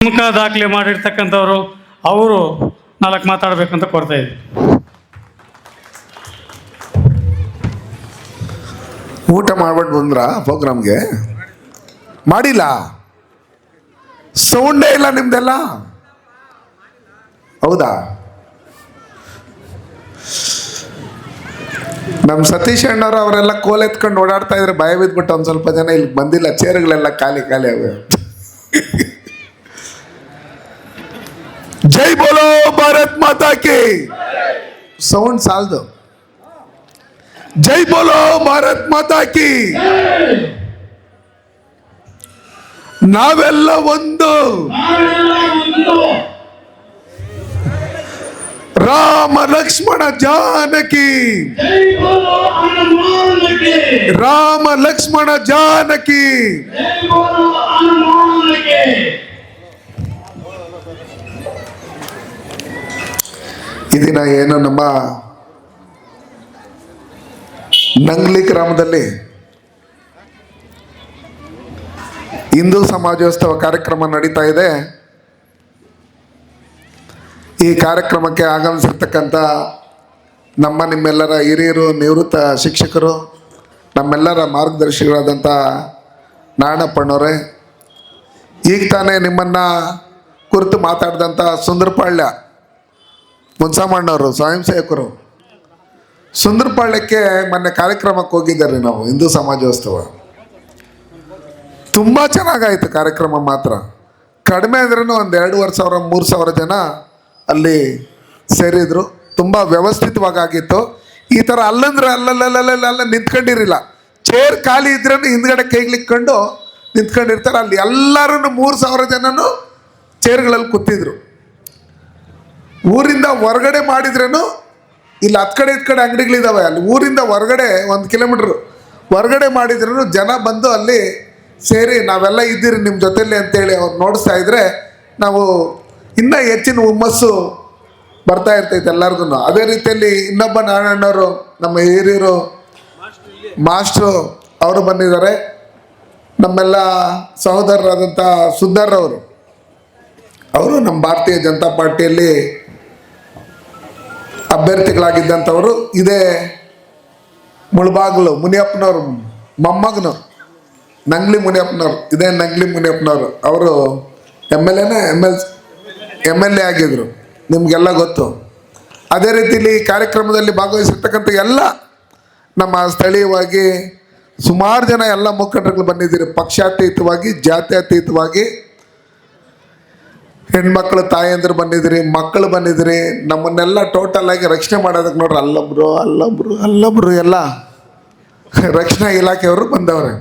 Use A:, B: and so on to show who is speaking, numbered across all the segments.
A: ಪ್ರಮುಖ ದಾಖಲೆ ಮಾಡಿರ್ತಕ್ಕಂಥವ್ರು ಅವರು ನಾಲ್ಕು ಮಾತಾಡಬೇಕಂತ ಕೋರ್ತಾ ಇದ್ವಿ.
B: ಊಟ ಮಾಡ್ಬಿಟ್ಟು ಬಂದ್ರ ಪ್ರೋಗ್ರಾಮ್ಗೆ? ಮಾಡಿಲ್ಲ, ಸೌಂಡೇ ಇಲ್ಲ ನಿಮ್ದೆಲ್ಲ. ಹೌದಾ? ನಮ್ಮ ಸತೀಶ್ ಅಣ್ಣವ್ರು ಅವರೆಲ್ಲ ಕೋಲ್ ಎತ್ಕೊಂಡು ಓಡಾಡ್ತಾ ಇದ್ರೆ ಭಯ ಬಿದ್ಬಿಟ್ಟು ಒಂದು ಸ್ವಲ್ಪ ಜನ ಇಲ್ಲಿ ಬಂದಿಲ್ಲ, ಚೇರ್ಗಳೆಲ್ಲ ಖಾಲಿ ಖಾಲಿ ಅವೆ. ಜೈ ಬೋಲೋ ಭಾರತ್ ಮಾತಾ ಕಿ. ಸೌಂಡ್ ಸಾಲದು. ಜೈ ಬೋಲೋ ಭಾರತ್ ಮಾತಾ ಕಿ. ನಾವೆಲ್ಲ ಒಂದು. ರಾಮ ಲಕ್ಷ್ಮಣ ಜಾನಕಿ. ರಾಮ ಲಕ್ಷ್ಮಣ ಜಾನಕಿ. ಈ ದಿನ ಏನು ನಮ್ಮ ನಂಗ್ಲಿ ಗ್ರಾಮದಲ್ಲಿ ಹಿಂದೂ ಸಮಾಜೋತ್ಸವ ಕಾರ್ಯಕ್ರಮ ನಡೀತಾ ಇದೆ. ಈ ಕಾರ್ಯಕ್ರಮಕ್ಕೆ ಆಗಮಿಸಿರ್ತಕ್ಕಂಥ ನಿಮ್ಮೆಲ್ಲರ ಹಿರಿಯರು, ನಿವೃತ್ತ ಶಿಕ್ಷಕರು, ನಮ್ಮೆಲ್ಲರ ಮಾರ್ಗದರ್ಶಿಗಳಾದಂಥ ನಾರಾಯಣಪ್ಪಣ್ಣವರೇ, ಈಗ ತಾನೇ ನಿಮ್ಮನ್ನು ಕುರಿತು ಮಾತಾಡಿದಂಥ ಸುಂದರಪಾಳ್ಯ ಮುನ್ಸಾಮಣ್ಣವರು, ಸ್ವಯಂ ಸೇವಕರು, ಸುಂದರಪಾಳ್ಯಕ್ಕೆ ಮೊನ್ನೆ ಕಾರ್ಯಕ್ರಮಕ್ಕೆ ಹೋಗಿದ್ದಾರೆ ನಾವು. ಹಿಂದೂ ಸಮಾಜೋತ್ಸವ ತುಂಬ ಚೆನ್ನಾಗಾಯಿತು ಕಾರ್ಯಕ್ರಮ. ಮಾತ್ರ ಕಡಿಮೆ ಅಂದ್ರೂ ಒಂದು 2,500 3,000 ಜನ ಅಲ್ಲಿ ಸೇರಿದ್ರು. ತುಂಬ ವ್ಯವಸ್ಥಿತವಾಗಿ ಆಗಿತ್ತು. ಈ ಥರ ಅಲ್ಲಂದ್ರೆ ಅಲ್ಲ ನಿಂತ್ಕೊಂಡಿರಲಿಲ್ಲ. ಚೇರ್ ಖಾಲಿ ಇದ್ರೂ ಹಿಂದ್ಗಡೆ ಕೈಗ್ಲಿಕ್ಕೊಂಡು ನಿಂತ್ಕೊಂಡಿರ್ತಾರೆ. ಅಲ್ಲಿ ಎಲ್ಲರೂ 3,000 ಜನನು ಚೇರ್ಗಳಲ್ಲಿ ಕೂತಿದ್ರು. ಊರಿಂದ ಹೊರಗಡೆ ಮಾಡಿದ್ರೇನು ಇಲ್ಲಿ ಹತ್ತು ಕಡೆ ಇತ್ತು ಕಡೆ ಅಂಗಡಿಗಳಿದ್ದಾವೆ. ಅಲ್ಲಿ ಊರಿಂದ ಹೊರಗಡೆ 1 ಕಿಲೋಮೀಟ್ರ್ ಹೊರಗಡೆ ಮಾಡಿದ್ರೂ ಜನ ಬಂದು ಅಲ್ಲಿ ಸೇರಿ ನಾವೆಲ್ಲ ಇದ್ದೀರಿ ನಿಮ್ಮ ಜೊತೆಯಲ್ಲಿ ಅಂತೇಳಿ ಅವ್ರು ನೋಡಿಸ್ತಾ ಇದ್ರೆ ನಾವು ಇನ್ನೂ ಹೆಚ್ಚಿನ ಹುಮ್ಮಸ್ಸು ಬರ್ತಾ ಇರ್ತೈತೆ ಎಲ್ಲರಿಗೂ. ಅದೇ ರೀತಿಯಲ್ಲಿ ಇನ್ನೊಬ್ಬ ನಾರಾಯಣವರು, ನಮ್ಮ ಹಿರಿಯರು ಮಾಸ್ಟ್ರು, ಅವರು ಬಂದಿದ್ದಾರೆ. ನಮ್ಮೆಲ್ಲ ಸಹೋದರರಾದಂಥ ಸುಂದರ್ರವರು, ಅವರು ನಮ್ಮ ಭಾರತೀಯ ಜನತಾ ಪಾರ್ಟಿಯಲ್ಲಿ ಅಭ್ಯರ್ಥಿಗಳಾಗಿದ್ದಂಥವರು. ಇದೇ ಮುಳಬಾಗಿಲು ಮುನಿಯಪ್ಪನವರು ಮೊಮ್ಮಗನವರು, ನಂಗ್ಲಿ ಮುನಿಯಪ್ಪನವರು, ಇದೇ ನಂಗ್ಲಿ ಮುನಿಯಪ್ಪನವರು. ಅವರು ಎಮ್ ಎಲ್ ಎ ಆಗಿದ್ರು, ನಿಮಗೆಲ್ಲ ಗೊತ್ತು. ಅದೇ ರೀತಿಯಲ್ಲಿ ಈ ಕಾರ್ಯಕ್ರಮದಲ್ಲಿ ಭಾಗವಹಿಸಿರ್ತಕ್ಕಂಥ ಎಲ್ಲ ನಮ್ಮ ಸ್ಥಳೀಯವಾಗಿ ಸುಮಾರು ಜನ ಎಲ್ಲ ಮುಖಂಡರುಗಳು ಬಂದಿದ್ದೀರಿ. ಪಕ್ಷಾತೀತವಾಗಿ, ಜಾತ್ಯತೀತವಾಗಿ ಹೆಣ್ಮಕ್ಳು ತಾಯಂದ್ರು ಬಂದಿದ್ರಿ, ಮಕ್ಕಳು ಬಂದಿದ್ರಿ. ನಮ್ಮನ್ನೆಲ್ಲ ಟೋಟಲ್ ಆಗಿ ರಕ್ಷಣೆ ಮಾಡೋದಕ್ಕೆ ನೋಡ್ರಿ ಅಲ್ಲೊಬ್ರು ಎಲ್ಲ ರಕ್ಷಣಾ ಇಲಾಖೆಯವರು ಬಂದವ್ರೆ.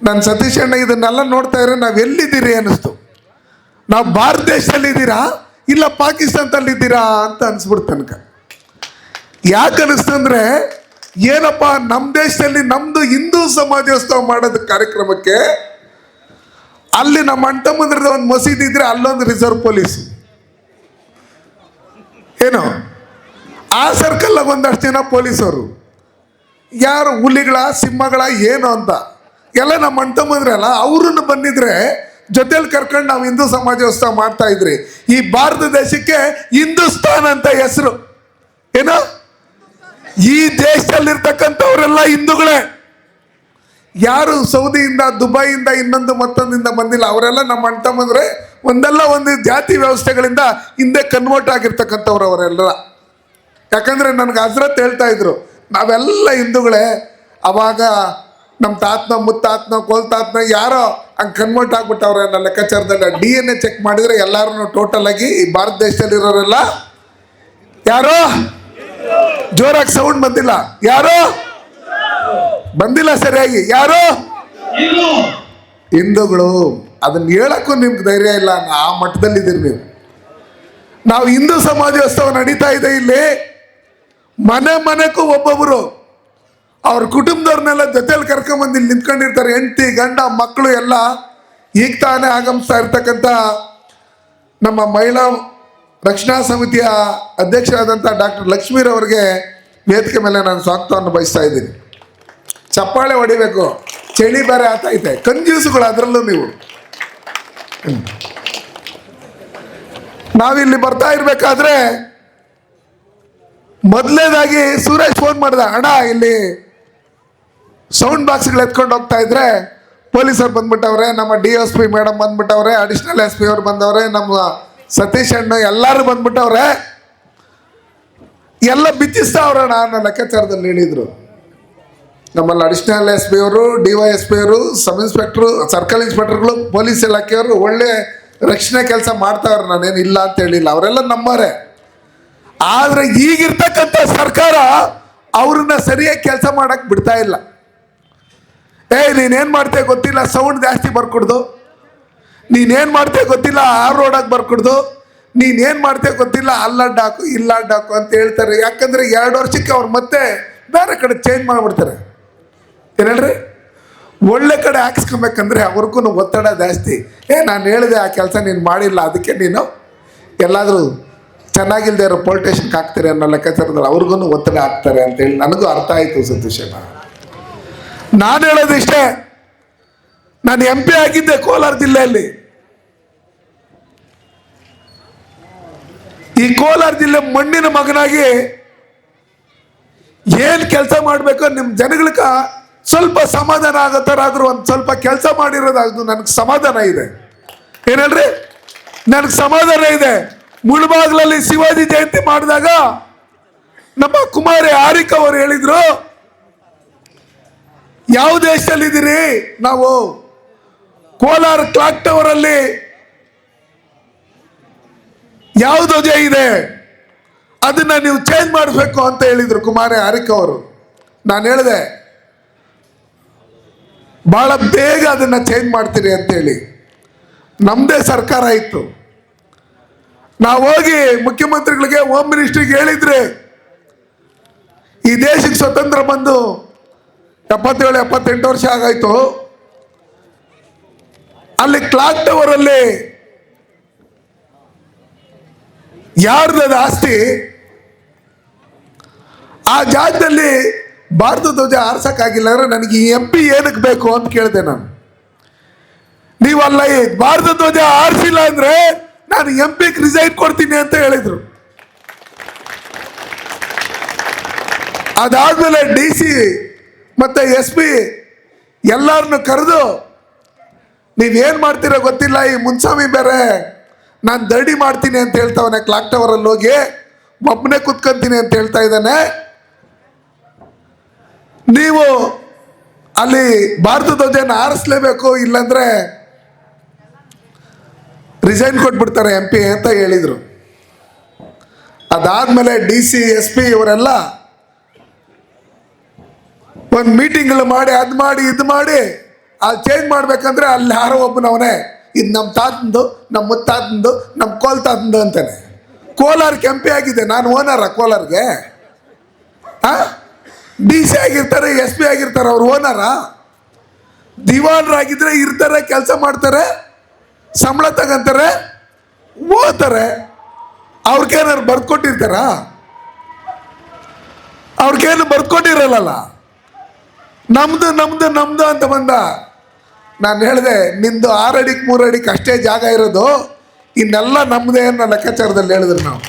B: ನನ್ನ ಸತೀಶ್ ಅಣ್ಣ ಇದನ್ನೆಲ್ಲ ನೋಡ್ತಾ ಇದ್ರೆ ನಾವು ಎಲ್ಲಿದ್ದೀರಿ ಅನ್ನಿಸ್ತು. ನಾವು ಭಾರತ ದೇಶದಲ್ಲಿದ್ದೀರಾ ಇಲ್ಲ ಪಾಕಿಸ್ತಾನದಲ್ಲಿದ್ದೀರಾ ಅಂತ ಅನಿಸ್ಬಿಡ್ತು ತನಕ. ಯಾಕೆ ಅನ್ನಿಸ್ತಂದ್ರೆ ಏನಪ್ಪ, ನಮ್ಮ ದೇಶದಲ್ಲಿ ನಮ್ಮದು ಹಿಂದೂ ಸಮಾಜೋತ್ಸವ ಮಾಡೋದು ಕಾರ್ಯಕ್ರಮಕ್ಕೆ ಅಲ್ಲಿ ನಮ್ಮ ಅಣ್ತಮ್ಮಂದ್ರದ ಒಂದು ಮಸೀದಿ ಇದ್ರೆ ಅಲ್ಲೊಂದು ರಿಸರ್ವ್ ಪೊಲೀಸ್, ಏನು ಆ ಸರ್ಕಲ್ನಾಗ ಒಂದಷ್ಟು ಜನ ಪೊಲೀಸವರು, ಯಾರು ಹುಲಿಗಳ ಸಿಂಹಗಳ ಏನು ಅಂತ ಎಲ್ಲ ನಮ್ಮ ಅಣ್ತಮ್ಮಂದ್ರಲ್ಲ, ಅವ್ರನ್ನ ಬಂದಿದ್ರೆ ಜೊತೆಲಿ ಕರ್ಕೊಂಡು ನಾವು ಹಿಂದೂ ಸಮಾಜೋತ್ಸವ ಮಾಡ್ತಾ ಇದ್ರಿ. ಈ ಭಾರತ ದೇಶಕ್ಕೆ ಹಿಂದೂಸ್ತಾನ್ ಅಂತ ಹೆಸರು. ಏನೋ ಈ ದೇಶದಲ್ಲಿರ್ತಕ್ಕಂಥವರೆಲ್ಲ ಹಿಂದೂಗಳೇ. ಯಾರು ಸೌದಿಯಿಂದ, ದುಬೈಯಿಂದ, ಇನ್ನೊಂದು ಮತ್ತೊಂದಿಂದ ಬಂದಿಲ್ಲ. ಅವರೆಲ್ಲ ನಮ್ಮ ಅಣ್ತಮ್ಮಂದ್ರೆ ಒಂದಲ್ಲ ಒಂದು ಜಾತಿ ವ್ಯವಸ್ಥೆಗಳಿಂದ ಹಿಂದೆ ಕನ್ವರ್ಟ್ ಆಗಿರ್ತಕ್ಕಂಥವ್ರು ಅವರೆಲ್ಲ. ಯಾಕಂದರೆ ನನಗೆ ಹಜರತ್ ಹೇಳ್ತಾ ಇದ್ರು, ನಾವೆಲ್ಲ ಹಿಂದೂಗಳೇ. ಅವಾಗ ನಮ್ಮ ತಾತನ ಮುತ್ತಾತನ ಕೊಲ್ತಾತನ ಯಾರೋ ಹಂಗೆ ಕನ್ವರ್ಟ್ ಆಗ್ಬಿಟ್ಟವ್ರೆ ನನ್ನ ಲೆಕ್ಕಾಚಾರದಲ್ಲಿ. DNA ಚೆಕ್ ಮಾಡಿದರೆ ಎಲ್ಲರೂ ಟೋಟಲ್ ಆಗಿ ಈ ಭಾರತ ದೇಶದಲ್ಲಿರೋರೆಲ್ಲ ಯಾರೋ, ಜೋರಾಗಿ ಸೌಂಡ್ ಬಂದಿಲ್ಲ, ಯಾರೋ ಬಂದಿಲ್ಲ ಸರಿಯಾಗಿ, ಯಾರೋ ಹಿಂದೂಗಳು. ಅದನ್ನ ಹೇಳಕ್ಕೂ ನಿಮ್ಗೆ ಧೈರ್ಯ ಇಲ್ಲ, ಆ ಮಟ್ಟದಲ್ಲಿದ್ದೀರಿ ನೀವು. ನಾವು ಹಿಂದೂ ಸಮಾಜೋತ್ಸವ ನಡೀತಾ ಇದೆ ಇಲ್ಲಿ. ಮನೆಗೂ ಒಬ್ಬೊಬ್ಬರು ಅವ್ರ ಕುಟುಂಬದವ್ರನ್ನೆಲ್ಲ ಜೊತೆಲಿ ಕರ್ಕೊಂಬಂದು ಇಲ್ಲಿ ನಿಂತ್ಕೊಂಡಿರ್ತಾರೆ. ಹೆಂಡತಿ ಗಂಡ ಮಕ್ಕಳು ಎಲ್ಲ. ಈಗ ತಾನೇ ಆಗಮಿಸ್ತಾ ಇರ್ತಕ್ಕಂಥ ನಮ್ಮ ಮಹಿಳಾ ರಕ್ಷಣಾ ಸಮಿತಿಯ ಅಧ್ಯಕ್ಷರಾದಂಥ ಡಾಕ್ಟರ್ ಲಕ್ಷ್ಮೀರವ್ರಿಗೆ ವೇದಿಕೆ ಮೇಲೆ ನಾನು ಸ್ವಾಗತವನ್ನು ಬಯಸ್ತಾ ಇದ್ದೀನಿ. ಚಪ್ಪಾಳೆ ಹೊಡಿಬೇಕು. ಚಳಿ ಬೇರೆ ಆಗ್ತೈತೆ, ಕಂಜೂಸುಗಳು ಅದರಲ್ಲೂ ನೀವು. ನಾವಿಲ್ಲಿ ಬರ್ತಾ ಇರ್ಬೇಕಾದ್ರೆ ಮೊದಲನೇದಾಗಿ ಸುರೇಶ್ ಫೋನ್ ಮಾಡ್ದ, ಅಣ್ಣ ಇಲ್ಲಿ ಸೌಂಡ್ ಬಾಕ್ಸ್ಗಳು ಎತ್ಕೊಂಡು ಹೋಗ್ತಾ ಇದ್ರೆ ಪೊಲೀಸರು ಬಂದ್ಬಿಟ್ಟವ್ರೆ, ನಮ್ಮ DSP ಮೇಡಮ್ ಬಂದ್ಬಿಟ್ಟವ್ರೆ, ಅಡಿಷನಲ್ SP ಅವ್ರು ಬಂದವ್ರೆ, ನಮ್ಮ ಸತೀಶ್ ಅಣ್ಣ ಎಲ್ಲರೂ ಬಂದ್ಬಿಟ್ಟವ್ರೆ, ಎಲ್ಲ ಬಿಚ್ಚಿಸ್ತಾವ್ರಣ ಅನ್ನೋ ಲೆಕ್ಕಾಚಾರದಲ್ಲಿ ಹೇಳಿದ್ರು. ನಮ್ಮಲ್ಲಿ ಅಡಿಷನಲ್ SP ಅವರು, DYSP ಅವರು, ಸಬ್ ಇನ್ಸ್ಪೆಕ್ಟ್ರು, ಸರ್ಕಲ್ ಇನ್ಸ್ಪೆಕ್ಟರ್ಗಳು, ಪೊಲೀಸ್ ಇಲಾಖೆಯವರು ಒಳ್ಳೆ ರಕ್ಷಣೆ ಕೆಲಸ ಮಾಡ್ತಾವ್ರೆ, ನಾನೇನು ಇಲ್ಲ ಅಂತ ಹೇಳಿಲ್ಲ, ಅವರೆಲ್ಲ ನಮ್ಮವರೇ. ಆದರೆ ಈಗಿರ್ತಕ್ಕಂಥ ಸರ್ಕಾರ ಅವ್ರನ್ನ ಸರಿಯಾಗಿ ಕೆಲಸ ಮಾಡಕ್ಕೆ ಬಿಡ್ತಾ ಇಲ್ಲ. ನೀನೇನು ಮಾಡ್ತೇ ಗೊತ್ತಿಲ್ಲ, ಸೌಂಡ್ ಜಾಸ್ತಿ ಬರ್ಕೊಡ್ದು, ನೀನೇನು ಮಾಡ್ತೇ ಗೊತ್ತಿಲ್ಲ, ಆ ರೋಡಾಗಿ ಬರ್ಕೊಡ್ದು, ನೀನೇನು ಮಾಡ್ತೇ ಗೊತ್ತಿಲ್ಲ, ಅಲ್ಲಡ್ಡಾಕು ಇಲ್ಲಡ್ಡಾಕು ಅಂತ ಹೇಳ್ತಾರೆ. ಯಾಕಂದರೆ 2 ವರ್ಷಕ್ಕೆ ಅವ್ರು ಮತ್ತೆ ಬೇರೆ ಕಡೆ ಚೇಂಜ್ ಮಾಡಿಬಿಡ್ತಾರೆ. ಏನು ಹೇಳ್ರಿ, ಒಳ್ಳೆ ಕಡೆ ಹಾಕಿಸ್ಕೊಬೇಕಂದ್ರೆ ಅವ್ರಿಗೂ ಒತ್ತಡ ಜಾಸ್ತಿ. ನಾನು ಹೇಳಿದೆ ಆ ಕೆಲಸ ನೀನು ಮಾಡಿಲ್ಲ, ಅದಕ್ಕೆ ನೀನು ಎಲ್ಲಾದರೂ ಚೆನ್ನಾಗಿಲ್ಲದೆ ಇರೋ ಪೊಲೀಸ್ ಸ್ಟೇಷನ್ಗೆ ಹಾಕ್ತಾರೆ ಅನ್ನೋ ಲೆಕ್ಕಾಚಾರದಲ್ಲಿ ಅವ್ರಿಗೂ ಒತ್ತಡ ಹಾಕ್ತಾರೆ ಅಂತೇಳಿ ನನಗೂ ಅರ್ಥ ಆಯಿತು ಸತೀಶಣ್ಣ. ನಾನು ಹೇಳೋದು ಇಷ್ಟೇ, ನಾನು MP ಆಗಿದ್ದೆ ಕೋಲಾರ ಜಿಲ್ಲೆಯಲ್ಲಿ. ಈ ಕೋಲಾರ ಜಿಲ್ಲೆ ಮಣ್ಣಿನ ಮಗನಾಗಿ ಏನು ಕೆಲಸ ಮಾಡಬೇಕು ನಿಮ್ಮ ಜನಗಳಿಗೆ ಸ್ವಲ್ಪ ಸಮಾಧಾನ ಆಗೋ ಥರ ಆದರೂ ಒಂದು ಸ್ವಲ್ಪ ಕೆಲಸ ಮಾಡಿರೋದಾದ್ರು ನನಗೆ ಸಮಾಧಾನ ಇದೆ. ಏನು ಹೇಳ್ರಿ, ನನಗೆ ಸಮಾಧಾನ ಇದೆ. ಮುಳಬಾಗ್ಲಲ್ಲಿ ಶಿವಾಜಿ ಜಯಂತಿ ಮಾಡಿದಾಗ ನಮ್ಮ ಕುಮಾರಿ ಹಾರಿಕ ಅವರು ಹೇಳಿದ್ರು, ಯಾವ ದೇಶದಲ್ಲಿದ್ದೀರಿ, ನಾವು ಕೋಲಾರ ಕ್ಲಾಕ್ ಟವರ್ ಅಲ್ಲಿ ಯಾವ ಧ್ವಜ ಇದೆ ಅದನ್ನ ನೀವು ಚೇಂಜ್ ಮಾಡಬೇಕು ಅಂತ ಹೇಳಿದ್ರು ಕುಮಾರಿ ಹಾರಿಕ ಅವರು. ನಾನು ಹೇಳಿದೆ ಬಹಳ ಬೇಗ ಅದನ್ನ ಚೇಂಜ್ ಮಾಡ್ತೀರಿ ಅಂತೇಳಿ. ನಮ್ಮದೇ ಸರ್ಕಾರ ಇತ್ತು, ನಾವು ಹೋಗಿ ಮುಖ್ಯಮಂತ್ರಿಗಳಿಗೆ, ಹೋಮ್ ಮಿನಿಸ್ಟ್ರಿಗೆ ಹೇಳಿದ್ರೆ ಈ ದೇಶಕ್ಕೆ ಸ್ವತಂತ್ರ ಬಂದು 77-78 ವರ್ಷ ಆಗಾಯ್ತು. ಅಲ್ಲಿ ಕ್ಲಾಕ್ ಟವರ್ ಅಲ್ಲಿ ಯಾರ್ದದ ಆಸ್ತಿ, ಆ ಜಾಗದಲ್ಲಿ ಭಾರತ ಧ್ವಜ ಆರ್ಸಕ್ಕಾಗಿಲ್ಲ ಅಂದ್ರೆ ನನಗೆ ಈ MP ಏನಕ್ಕೆ ಬೇಕು ಅಂತ ಕೇಳಿದೆ ನಾನು. ನೀವಲ್ಲ ಈ ಭಾರತ ಧ್ವಜ ಆರಿಸಿಲ್ಲ ಅಂದ್ರೆ ನಾನು MP ರಿಸೈನ್ ಕೊಡ್ತೀನಿ ಅಂತ ಹೇಳಿದ್ರು. ಅದಾದ್ಮೇಲೆ DC ಮತ್ತೆ SP ಎಲ್ಲರನ್ನು ಕರೆದು ನೀವೇನು ಮಾಡ್ತೀರೋ ಗೊತ್ತಿಲ್ಲ, ಈ ಮುನ್ಸ್ವಾಮಿ ಬೇರೆ ನಾನು ದರ್ಡಿ ಮಾಡ್ತೀನಿ ಅಂತ ಹೇಳ್ತಾವನೆ, ಕ್ಲಾಕ್ ಟವರ್ ಅಲ್ಲಿ ಹೋಗಿ ಒಬ್ಬನೇ ಕುತ್ಕೊಂತೀನಿ ಅಂತ ಹೇಳ್ತಾ ಇದ್ದಾನೆ, ನೀವು ಅಲ್ಲಿ ಭಾರತ ಧ್ವಜನ ಆರಿಸ್ಲೇಬೇಕು, ಇಲ್ಲಾಂದ್ರೆ ರಿಸೈನ್ ಕೊಟ್ಬಿಡ್ತಾರೆ MP ಅಂತ ಹೇಳಿದರು. ಅದಾದ್ಮೇಲೆ DC SP ಇವರೆಲ್ಲ ಒಂದು ಮೀಟಿಂಗ್ಗಳು ಮಾಡಿ ಅದು ಮಾಡಿ ಇದು ಮಾಡಿ ಅಲ್ಲಿ ಚೇಂಜ್ ಮಾಡ್ಬೇಕಂದ್ರೆ ಅಲ್ಲಿ ಯಾರೋ ಒಬ್ಬನವನೇ, ಇದು ನಮ್ಮ ತಾತಂದು, ನಮ್ಮ ಮುತ್ತಾತಂದು, ನಮ್ಮ ಕೋಲ್ ತಾತಂದು ಅಂತಾನೆ. ಕೋಲಾರಕ್ಕೆ MP ಆಗಿದೆ, ನಾನು ಓನರ ಕೋಲಾರ್ಗೆ? DC ಆಗಿರ್ತಾರೆ, SP ಆಗಿರ್ತಾರೆ, ಅವ್ರು ಓನರ? ದಿವಾನರಾಗಿದ್ರೆ ಇರ್ತಾರೆ, ಕೆಲಸ ಮಾಡ್ತಾರೆ, ಸಂಬಳ ತಗೊಂತಾರೆ, ಓದ್ತಾರೆ. ಅವ್ರಿಗೇನಾದ್ರು ಬರ್ಕೊಟ್ಟಿರ್ತಾರ? ಅವ್ರಿಗೇನು ಬರ್ಕೊಟ್ಟಿರಲ್ಲ. ನಮ್ದು ನಮ್ದು ನಮ್ದು ಅಂತ ಬಂದ. ನಾನು ಹೇಳಿದೆ, ನಿಂದು 6 ಅಡಿಗೆ 3 ಅಡಿಗೆ ಅಷ್ಟೇ ಜಾಗ ಇರೋದು, ಇನ್ನೆಲ್ಲ ನಮ್ಮದೇ ಅನ್ನೋ ಲೆಕ್ಕಾಚಾರದಲ್ಲಿ ಹೇಳಿದ್ರು ನಾವು.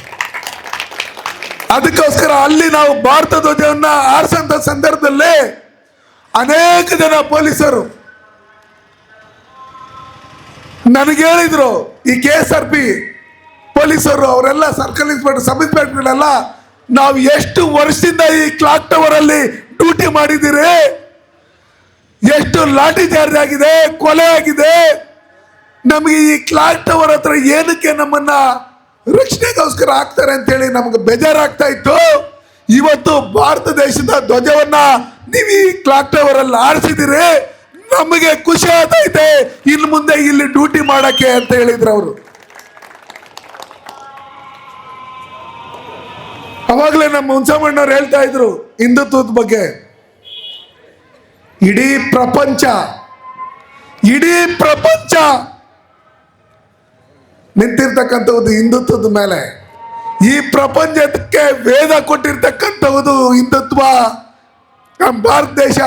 B: ಅದಕ್ಕೋಸ್ಕರ ಅಲ್ಲಿ ನಾವು ಭಾರತ ಧ್ವಜವನ್ನ ಆರಿಸಂತ ಸಂದರ್ಭದಲ್ಲಿ ಅನೇಕ ಜನ ಪೊಲೀಸರು ನನಗೆ ಹೇಳಿದ್ರು, ಈ KSRP ಪೊಲೀಸರು ಅವರೆಲ್ಲ, ಸರ್ಕಲ್ ಇನ್ಸ್ಪೆಕ್ಟರ್, ಸಬ್ ಇನ್ಸ್ಪೆಕ್ಟರ್ಗಳೆಲ್ಲ, ನಾವು ಎಷ್ಟು ವರ್ಷದಿಂದ ಈ ಕ್ಲಾಕ್ ಟವರ್ ಅಲ್ಲಿ ಡ್ಯೂಟಿ ಮಾಡಿದ್ದೀರಿ, ಎಷ್ಟು ಲಾಠಿ ಚಾರ್ಜ್ ಆಗಿದೆ, ಕೊಲೆ ಆಗಿದೆ, ನಮಗೆ ಈ ಕ್ಲಾಕ್ ಟವರ್ ಹತ್ರ ಏನಕ್ಕೆ ನಮ್ಮನ್ನ ರಕ್ಷಣೆಗೋಸ್ಕರ ಹಾಕ್ತಾರೆ ಅಂತೇಳಿ ನಮ್ಗೆ ಬೇಜಾರಾಗ್ತಾ ಇತ್ತು. ಇವತ್ತು ಭಾರತ ದೇಶದ ಧ್ವಜವನ್ನ ನೀವು ಈ ಕ್ಲಾಕ್ ಟವರ್ ಅಲ್ಲಿ ಆರಿಸಿದಿರಿ, ನಮಗೆ ಖುಷಿ ಆಗ್ತೈತೆ, ಇನ್ನು ಮುಂದೆ ಇಲ್ಲಿ ಡ್ಯೂಟಿ ಮಾಡಕ್ಕೆ ಅಂತ ಹೇಳಿದ್ರು ಅವರು. ಅವಾಗಲೇ ನಮ್ಮ ಹುಣಸಮ್ಮಣ್ಣವ್ರು ಹೇಳ್ತಾ ಇದ್ರು ಹಿಂದುತ್ವದ ಬಗ್ಗೆ. ಇಡೀ ಪ್ರಪಂಚ ನಿಂತಿರ್ತಕ್ಕಂಥದ್ದು ಹಿಂದುತ್ವದ ಮೇಲೆ. ಈ ಪ್ರಪಂಚಕ್ಕೆ ವೇದ ಕೊಟ್ಟಿರ್ತಕ್ಕಂಥದ್ದು ಹಿಂದುತ್ವ. ನಮ್ಮ ಭಾರತ ದೇಶ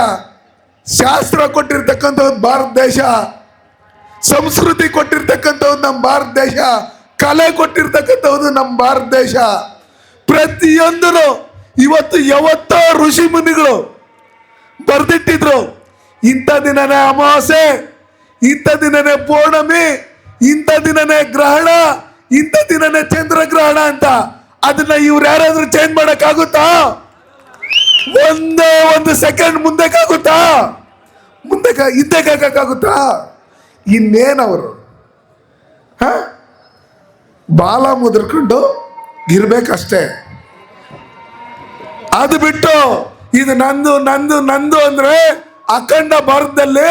B: ಶಾಸ್ತ್ರ ಕೊಟ್ಟಿರ್ತಕ್ಕಂಥದ್ದು ಭಾರತ ದೇಶ. ಸಂಸ್ಕೃತಿ ಕೊಟ್ಟಿರ್ತಕ್ಕಂಥದ್ದು ನಮ್ಮ ಭಾರತ ದೇಶ, ಕಲೆ ಕೊಟ್ಟಿರ್ತಕ್ಕಂಥದ್ದು ನಮ್ಮ ಭಾರತ ದೇಶ. ಪ್ರತಿಯೊಂದನ್ನು ಇವತ್ತು ಯಾವತ್ತೋ ಋಷಿ ಮುನಿಗಳು ಬರೆದಿಟ್ಟಿದ್ರು. ಇಂಥ ದಿನನೇ ಅಮಾವಾಸ್ಯೆ, ಇಂಥ ದಿನನೇ ಪೌರ್ಣಮಿ, ಇಂಥ ದಿನನೇ ಗ್ರಹಣ, ಇಂಥ ದಿನನೇ ಚಂದ್ರಗ್ರಹಣ ಅಂತ. ಅದನ್ನ ಇವ್ರು ಯಾರಾದ್ರೂ ಚೇಂಜ್ ಮಾಡಕ್ಕಾಗುತ್ತಾ? ಒಂದೇ ಒಂದು ಸೆಕೆಂಡ್ ಮುಂದಕ್ಕಾಗುತ್ತಾ? ಹಿಂದಕ್ಕಾಗುತ್ತಾ? ಇನ್ನೇನವರು ಬಾಲ ಮುದ್ರಕೊಂಡು ಇರ್ಬೇಕಷ್ಟೇ. ಅದು ಬಿಟ್ಟು ಇದು ನಂದು ನಂದು ನಂದು ಅಂದ್ರೆ ಅಖಂಡ ಭಾರತದಲ್ಲಿ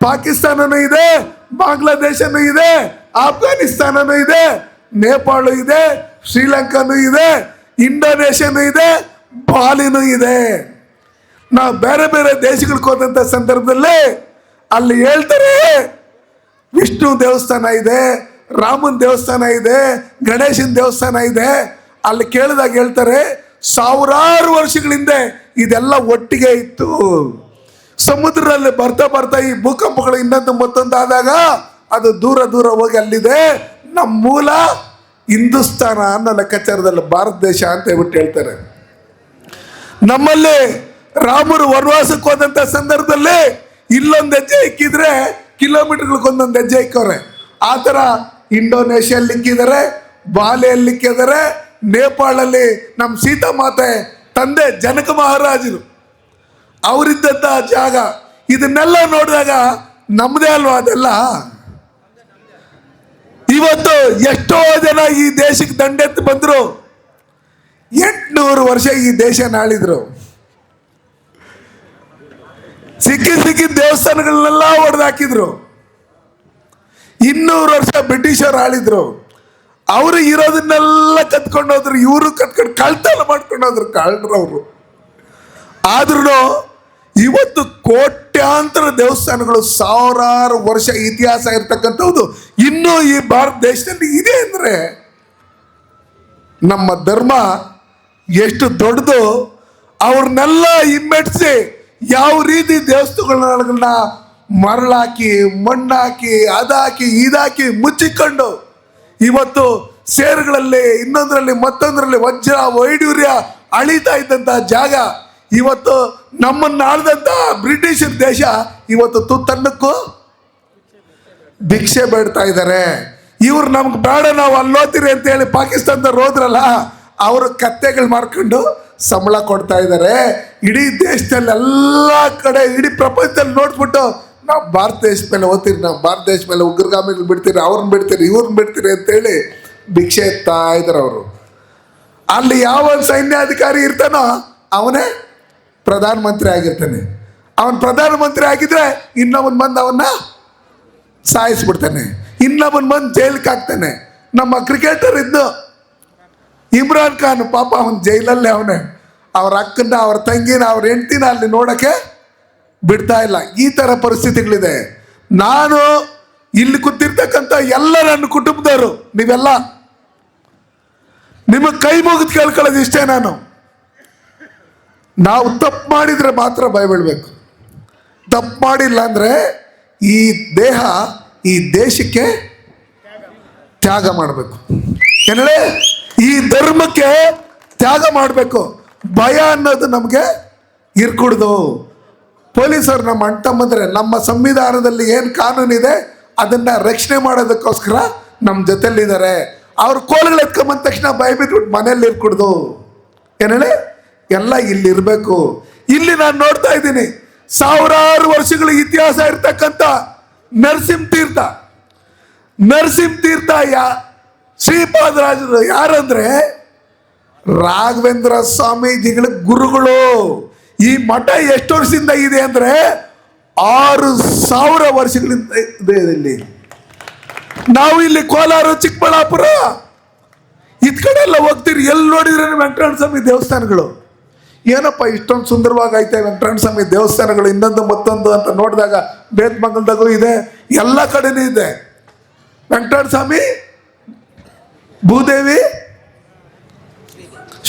B: ಪಾಕಿಸ್ತಾನನೂ ಇದೆ, ಬಾಂಗ್ಲಾದೇಶನೂ ಇದೆ, ಆಫ್ಘಾನಿಸ್ತಾನನೂ ಇದೆ, ನೇಪಾಳ ಇದೆ, ಶ್ರೀಲಂಕಾನೂ ಇದೆ, ಇಂಡೋನೇಷ್ಯಾನೂ ಇದೆ, ಬಾಲಿನೂ ಇದೆ. ನಾವು ಬೇರೆ ಬೇರೆ ದೇಶಗಳಿಗೆ ಹೋದಂಥ ಸಂದರ್ಭದಲ್ಲಿ ಅಲ್ಲಿ ಹೇಳ್ತಾರೆ ವಿಷ್ಣು ದೇವಸ್ಥಾನ ಇದೆ, ರಾಮನ್ ದೇವಸ್ಥಾನ ಇದೆ, ಗಣೇಶನ ದೇವಸ್ಥಾನ ಇದೆ. ಅಲ್ಲಿ ಕೇಳಿದಾಗ ಹೇಳ್ತಾರೆ ಸಾವಿರಾರು ವರ್ಷಗಳ ಹಿಂದೆ ಇದೆಲ್ಲ ಒಟ್ಟಿಗೆ ಇತ್ತು. ಸಮುದ್ರದಲ್ಲಿ ಬರ್ತಾ ಬರ್ತಾ ಈ ಭೂಕಂಪಗಳು ಇನ್ನೊಂದು ಮತ್ತೊಂದು ಆದಾಗ ಅದು ದೂರ ದೂರ ಹೋಗಿ ಅಲ್ಲಿದೆ. ನಮ್ಮ ಮೂಲ ಹಿಂದೂಸ್ತಾನ ಅನ್ನೋ ಲೆಕ್ಕಾಚಾರದಲ್ಲಿ ಭಾರತ ದೇಶ ಅಂತ ಹೇಳ್ಬಿಟ್ಟು ಹೇಳ್ತಾರೆ. ನಮ್ಮಲ್ಲಿ ರಾಮರು ವನವಾಸಕ್ಕೆ ಹೋದಂಥ ಸಂದರ್ಭದಲ್ಲಿ ಇಲ್ಲೊಂದು ಹೆಜ್ಜೆ ಇಕ್ಕಿದ್ರೆ ಕಿಲೋಮೀಟರ್ಗಳಿಗೊಂದೊಂದು ಹೆಜ್ಜೆ ಇಕ್ಕವ್ರೆ. ಆ ಥರ ಇಂಡೋನೇಷ್ಯಲ್ಲಿ ಇಕ್ಕಿದ್ದಾರೆ, ಬಾಲಿಯಲ್ಲಿ ಇಕ್ಕಿದ್ದಾರೆ, ನೇಪಾಳಲ್ಲಿ ನಮ್ಮ ಸೀತಾಮಾತೆ ತಂದೆ ಜನಕ ಮಹಾರಾಜರು ಅವರಿದ್ದಂಥ ಜಾಗ. ಇದನ್ನೆಲ್ಲ ನೋಡಿದಾಗ ನಮ್ಮದೇ ಅಲ್ವಾ ಅದೆಲ್ಲ. ಇವತ್ತು ಎಷ್ಟೋ ಜನ ಈ ದೇಶಕ್ಕೆ ದಂಡೆತ್ತು ಬಂದರು. 800 ವರ್ಷ ಈ ದೇಶ ಆಳಿದ್ರು. ಸಿಕ್ಕಿದ ದೇವಸ್ಥಾನಗಳನ್ನೆಲ್ಲ ಹೊಡೆದಾಕಿದ್ರು. 200 ವರ್ಷ ಬ್ರಿಟಿಷರು ಆಳಿದ್ರು. ಅವರು ಇರೋದನ್ನೆಲ್ಲ ಕತ್ಕೊಂಡೋದ್ರು, ಇವರು ಕತ್ಕೊಂಡು ಕಳ್ತನ ಮಾಡ್ಕೊಂಡೋದ್ರು ಕಳ್ಳರವರು. ಆದ್ರೂ ಇವತ್ತು ಕೋಟ್ಯಾಂತರ ದೇವಸ್ಥಾನಗಳು, ಸಾವಿರಾರು ವರ್ಷ ಇತಿಹಾಸ ಇರ್ತಕ್ಕಂಥದ್ದು ಇನ್ನೂ ಈ ಭಾರತ ದೇಶದಲ್ಲಿ ಇದೆ ಅಂದ್ರೆ ನಮ್ಮ ಧರ್ಮ ಎಷ್ಟು ದೊಡ್ಡದು. ಅವ್ರನ್ನೆಲ್ಲ ಹಿಮ್ಮೆಟ್ಟಿಸಿ ಯಾವ ರೀತಿ ದೇವಸ್ಥಾನಗಳನ್ನ ಮರಳಾಕಿ, ಮಣ್ಣಾಕಿ, ಅದಾಕಿ, ಇದಾಕಿ ಮುಚ್ಚಿಕೊಂಡು ಇವತ್ತು ಸೇರುಗಳಲ್ಲಿ, ಇನ್ನೊಂದರಲ್ಲಿ, ಮತ್ತೊಂದರಲ್ಲಿ ವಜ್ರ ವೈಡೂರ್ಯ ಅಳಿತಾ ಇದ್ದಂಥ ಜಾಗ ಇವತ್ತು ನಮ್ಮನ್ನು ಆಳ್ದಂಥ ಬ್ರಿಟಿಷರ್ ದೇಶ ಇವತ್ತು ತುತ್ತನ್ನಕ್ಕೂ ಭಿಕ್ಷೆ ಬೇಡ್ತಾ ಇದ್ದಾರೆ. ಇವ್ರು ನಮ್ಗೆ ಬೇಡ, ನಾವು ಅಲ್ಲೋತೀರಿ ಅಂತ ಹೇಳಿ ಪಾಕಿಸ್ತಾನದವ್ರು ಹೋದ್ರಲ್ಲ, ಅವರು ಕತ್ತೆಗಳು ಮಾರ್ಕೊಂಡು ಸಂಬಳ ಕೊಡ್ತಾ ಇದ್ದಾರೆ. ಇಡೀ ದೇಶದಲ್ಲಿ ಎಲ್ಲ ಕಡೆ, ಇಡೀ ಪ್ರಪಂಚದಲ್ಲಿ ನೋಡ್ಬಿಟ್ಟು ನಾವು ಭಾರತ ದೇಶದ ಮೇಲೆ ಓದ್ತೀರಿ, ನಾವು ಭಾರತ ದೇಶ ಮೇಲೆ ಉಗ್ರಗಾಮಿಗಳು ಬಿಡ್ತೀರಿ, ಅವ್ರನ್ನ ಬಿಡ್ತೀರಿ, ಇವ್ರನ್ನ ಬಿಡ್ತೀರಿ ಅಂತೇಳಿ ಭಿಕ್ಷೆ ಎತ್ತಾ ಇದ್ದಾರೆ ಅವರು. ಅಲ್ಲಿ ಯಾವ ಸೈನ್ಯಾಧಿಕಾರಿ ಇರ್ತಾನೋ ಅವನೇ ಪ್ರಧಾನಮಂತ್ರಿ ಆಗಿರ್ತಾನೆ. ಅವನ್ ಪ್ರಧಾನಮಂತ್ರಿ ಆಗಿದ್ರೆ ಇನ್ನೊಬ್ಬನ್ ಬಂದು ಅವನ್ನ ಸಾಯಿಸ್ಬಿಡ್ತಾನೆ, ಇನ್ನೊಬ್ಬನ್ ಬಂದು ಜೈಲಿಗೆ ಹಾಕ್ತಾನೆ. ನಮ್ಮ ಕ್ರಿಕೆಟರ್ ಇದ್ದು ಇಮ್ರಾನ್ ಖಾನ್, ಪಾಪ ಅವನ್ ಜೈಲಲ್ಲೇ ಅವನೇ. ಅವ್ರ ಅಕ್ಕನ, ಅವ್ರ ತಂಗಿನ, ಅವ್ರ ಹೆಂಡ್ತಿನ ಅಲ್ಲಿ ನೋಡಕ್ಕೆ ಬಿಡ್ತಾ ಇಲ್ಲ. ಈ ತರ ಪರಿಸ್ಥಿತಿಗಳಿದೆ. ನಾನು ಇಲ್ಲಿ ಕೂತಿರ್ತಕ್ಕಂಥ ಎಲ್ಲ ನನ್ನ ಕುಟುಂಬದವರು, ನೀವೆಲ್ಲ ನಿಮಗೆ ಕೈ ಮುಗಿದು ಕೇಳ್ಕೊಳ್ಳೋದು ಇಷ್ಟೇ. ನಾವು ತಪ್ಪು ಮಾಡಿದ್ರೆ ಮಾತ್ರ ಭಯ ಬೀಳ್ಬೇಕು. ತಪ್ಪು ಮಾಡಿಲ್ಲ ಅಂದ್ರೆ ಈ ದೇಹ, ಈ ದೇಶಕ್ಕೆ ತ್ಯಾಗ ಮಾಡಬೇಕು. ಏನೇ ಈ ಧರ್ಮಕ್ಕೆ ತ್ಯಾಗ ಮಾಡಬೇಕು. ಭಯ ಅನ್ನೋದು ನಮಗೆ ಇರ್ಕೂಡ್ದು. ಪೊಲೀಸರು ನಮ್ಮ ಅಣ್ತಮ್ಮಂದ್ರೆ ನಮ್ಮ ಸಂವಿಧಾನದಲ್ಲಿ ಏನು ಕಾನೂನಿದೆ ಅದನ್ನ ರಕ್ಷಣೆ ಮಾಡೋದಕ್ಕೋಸ್ಕರ ನಮ್ಮ ಜೊತೆಲಿದ್ದಾರೆ. ಅವ್ರ ಕೋಲ್ಗಳು ಎತ್ಕೊಂಬಂದ ತಕ್ಷಣ ಭಯ ಬಿಟ್ಬಿಟ್ಟು ಮನೆಯಲ್ಲಿ ಇರ್ಕೂಡ್ದು. ಏನೇಳಿ ಎಲ್ಲ ಇಲ್ಲಿ ಇರಬೇಕು. ಇಲ್ಲಿ ನಾನು ನೋಡ್ತಾ ಇದ್ದೀನಿ ಸಾವಿರಾರು ವರ್ಷಗಳ ಇತಿಹಾಸ ಇರ್ತಕ್ಕಂಥ ನರಸಿಂಹ ತೀರ್ಥ ಶ್ರೀಪಾದರಾಜರು ಯಾರಂದ್ರೆ ರಾಘವೇಂದ್ರ ಸ್ವಾಮೀಜಿಗಳ ಗುರುಗಳು. ಈ ಮಠ ಎಷ್ಟು ವರ್ಷದಿಂದ ಇದೆ ಅಂದ್ರೆ 6000 ವರ್ಷಗಳಿಂದ ಇದೆ ಇಲ್ಲಿ. ನಾವು ಇಲ್ಲಿ ಕೋಲಾರ, ಚಿಕ್ಕಬಳ್ಳಾಪುರ ಇದ್ ಕಡೆ ಎಲ್ಲ ಹೋಗ್ತೀರಿ, ಎಲ್ಲಿ ನೋಡಿದ್ರೆ ವೆಂಕಟರಮಣ ಸ್ವಾಮಿ ದೇವಸ್ಥಾನಗಳು. ಏನಪ್ಪ ಇಷ್ಟೊಂದು ಸುಂದರವಾಗಿ ಐತೆ ವೆಂಕಟರಮಣ ಸ್ವಾಮಿ ದೇವಸ್ಥಾನಗಳು, ಇನ್ನೊಂದು ಮತ್ತೊಂದು ಅಂತ ನೋಡಿದಾಗ ಬೇತ್ಮಂಗಲದಾಗೂ ಇದೆ, ಎಲ್ಲ ಕಡೆನೂ ಇದೆ. ವೆಂಕಟರಮಣ ಸ್ವಾಮಿ, ಭೂದೇವಿ,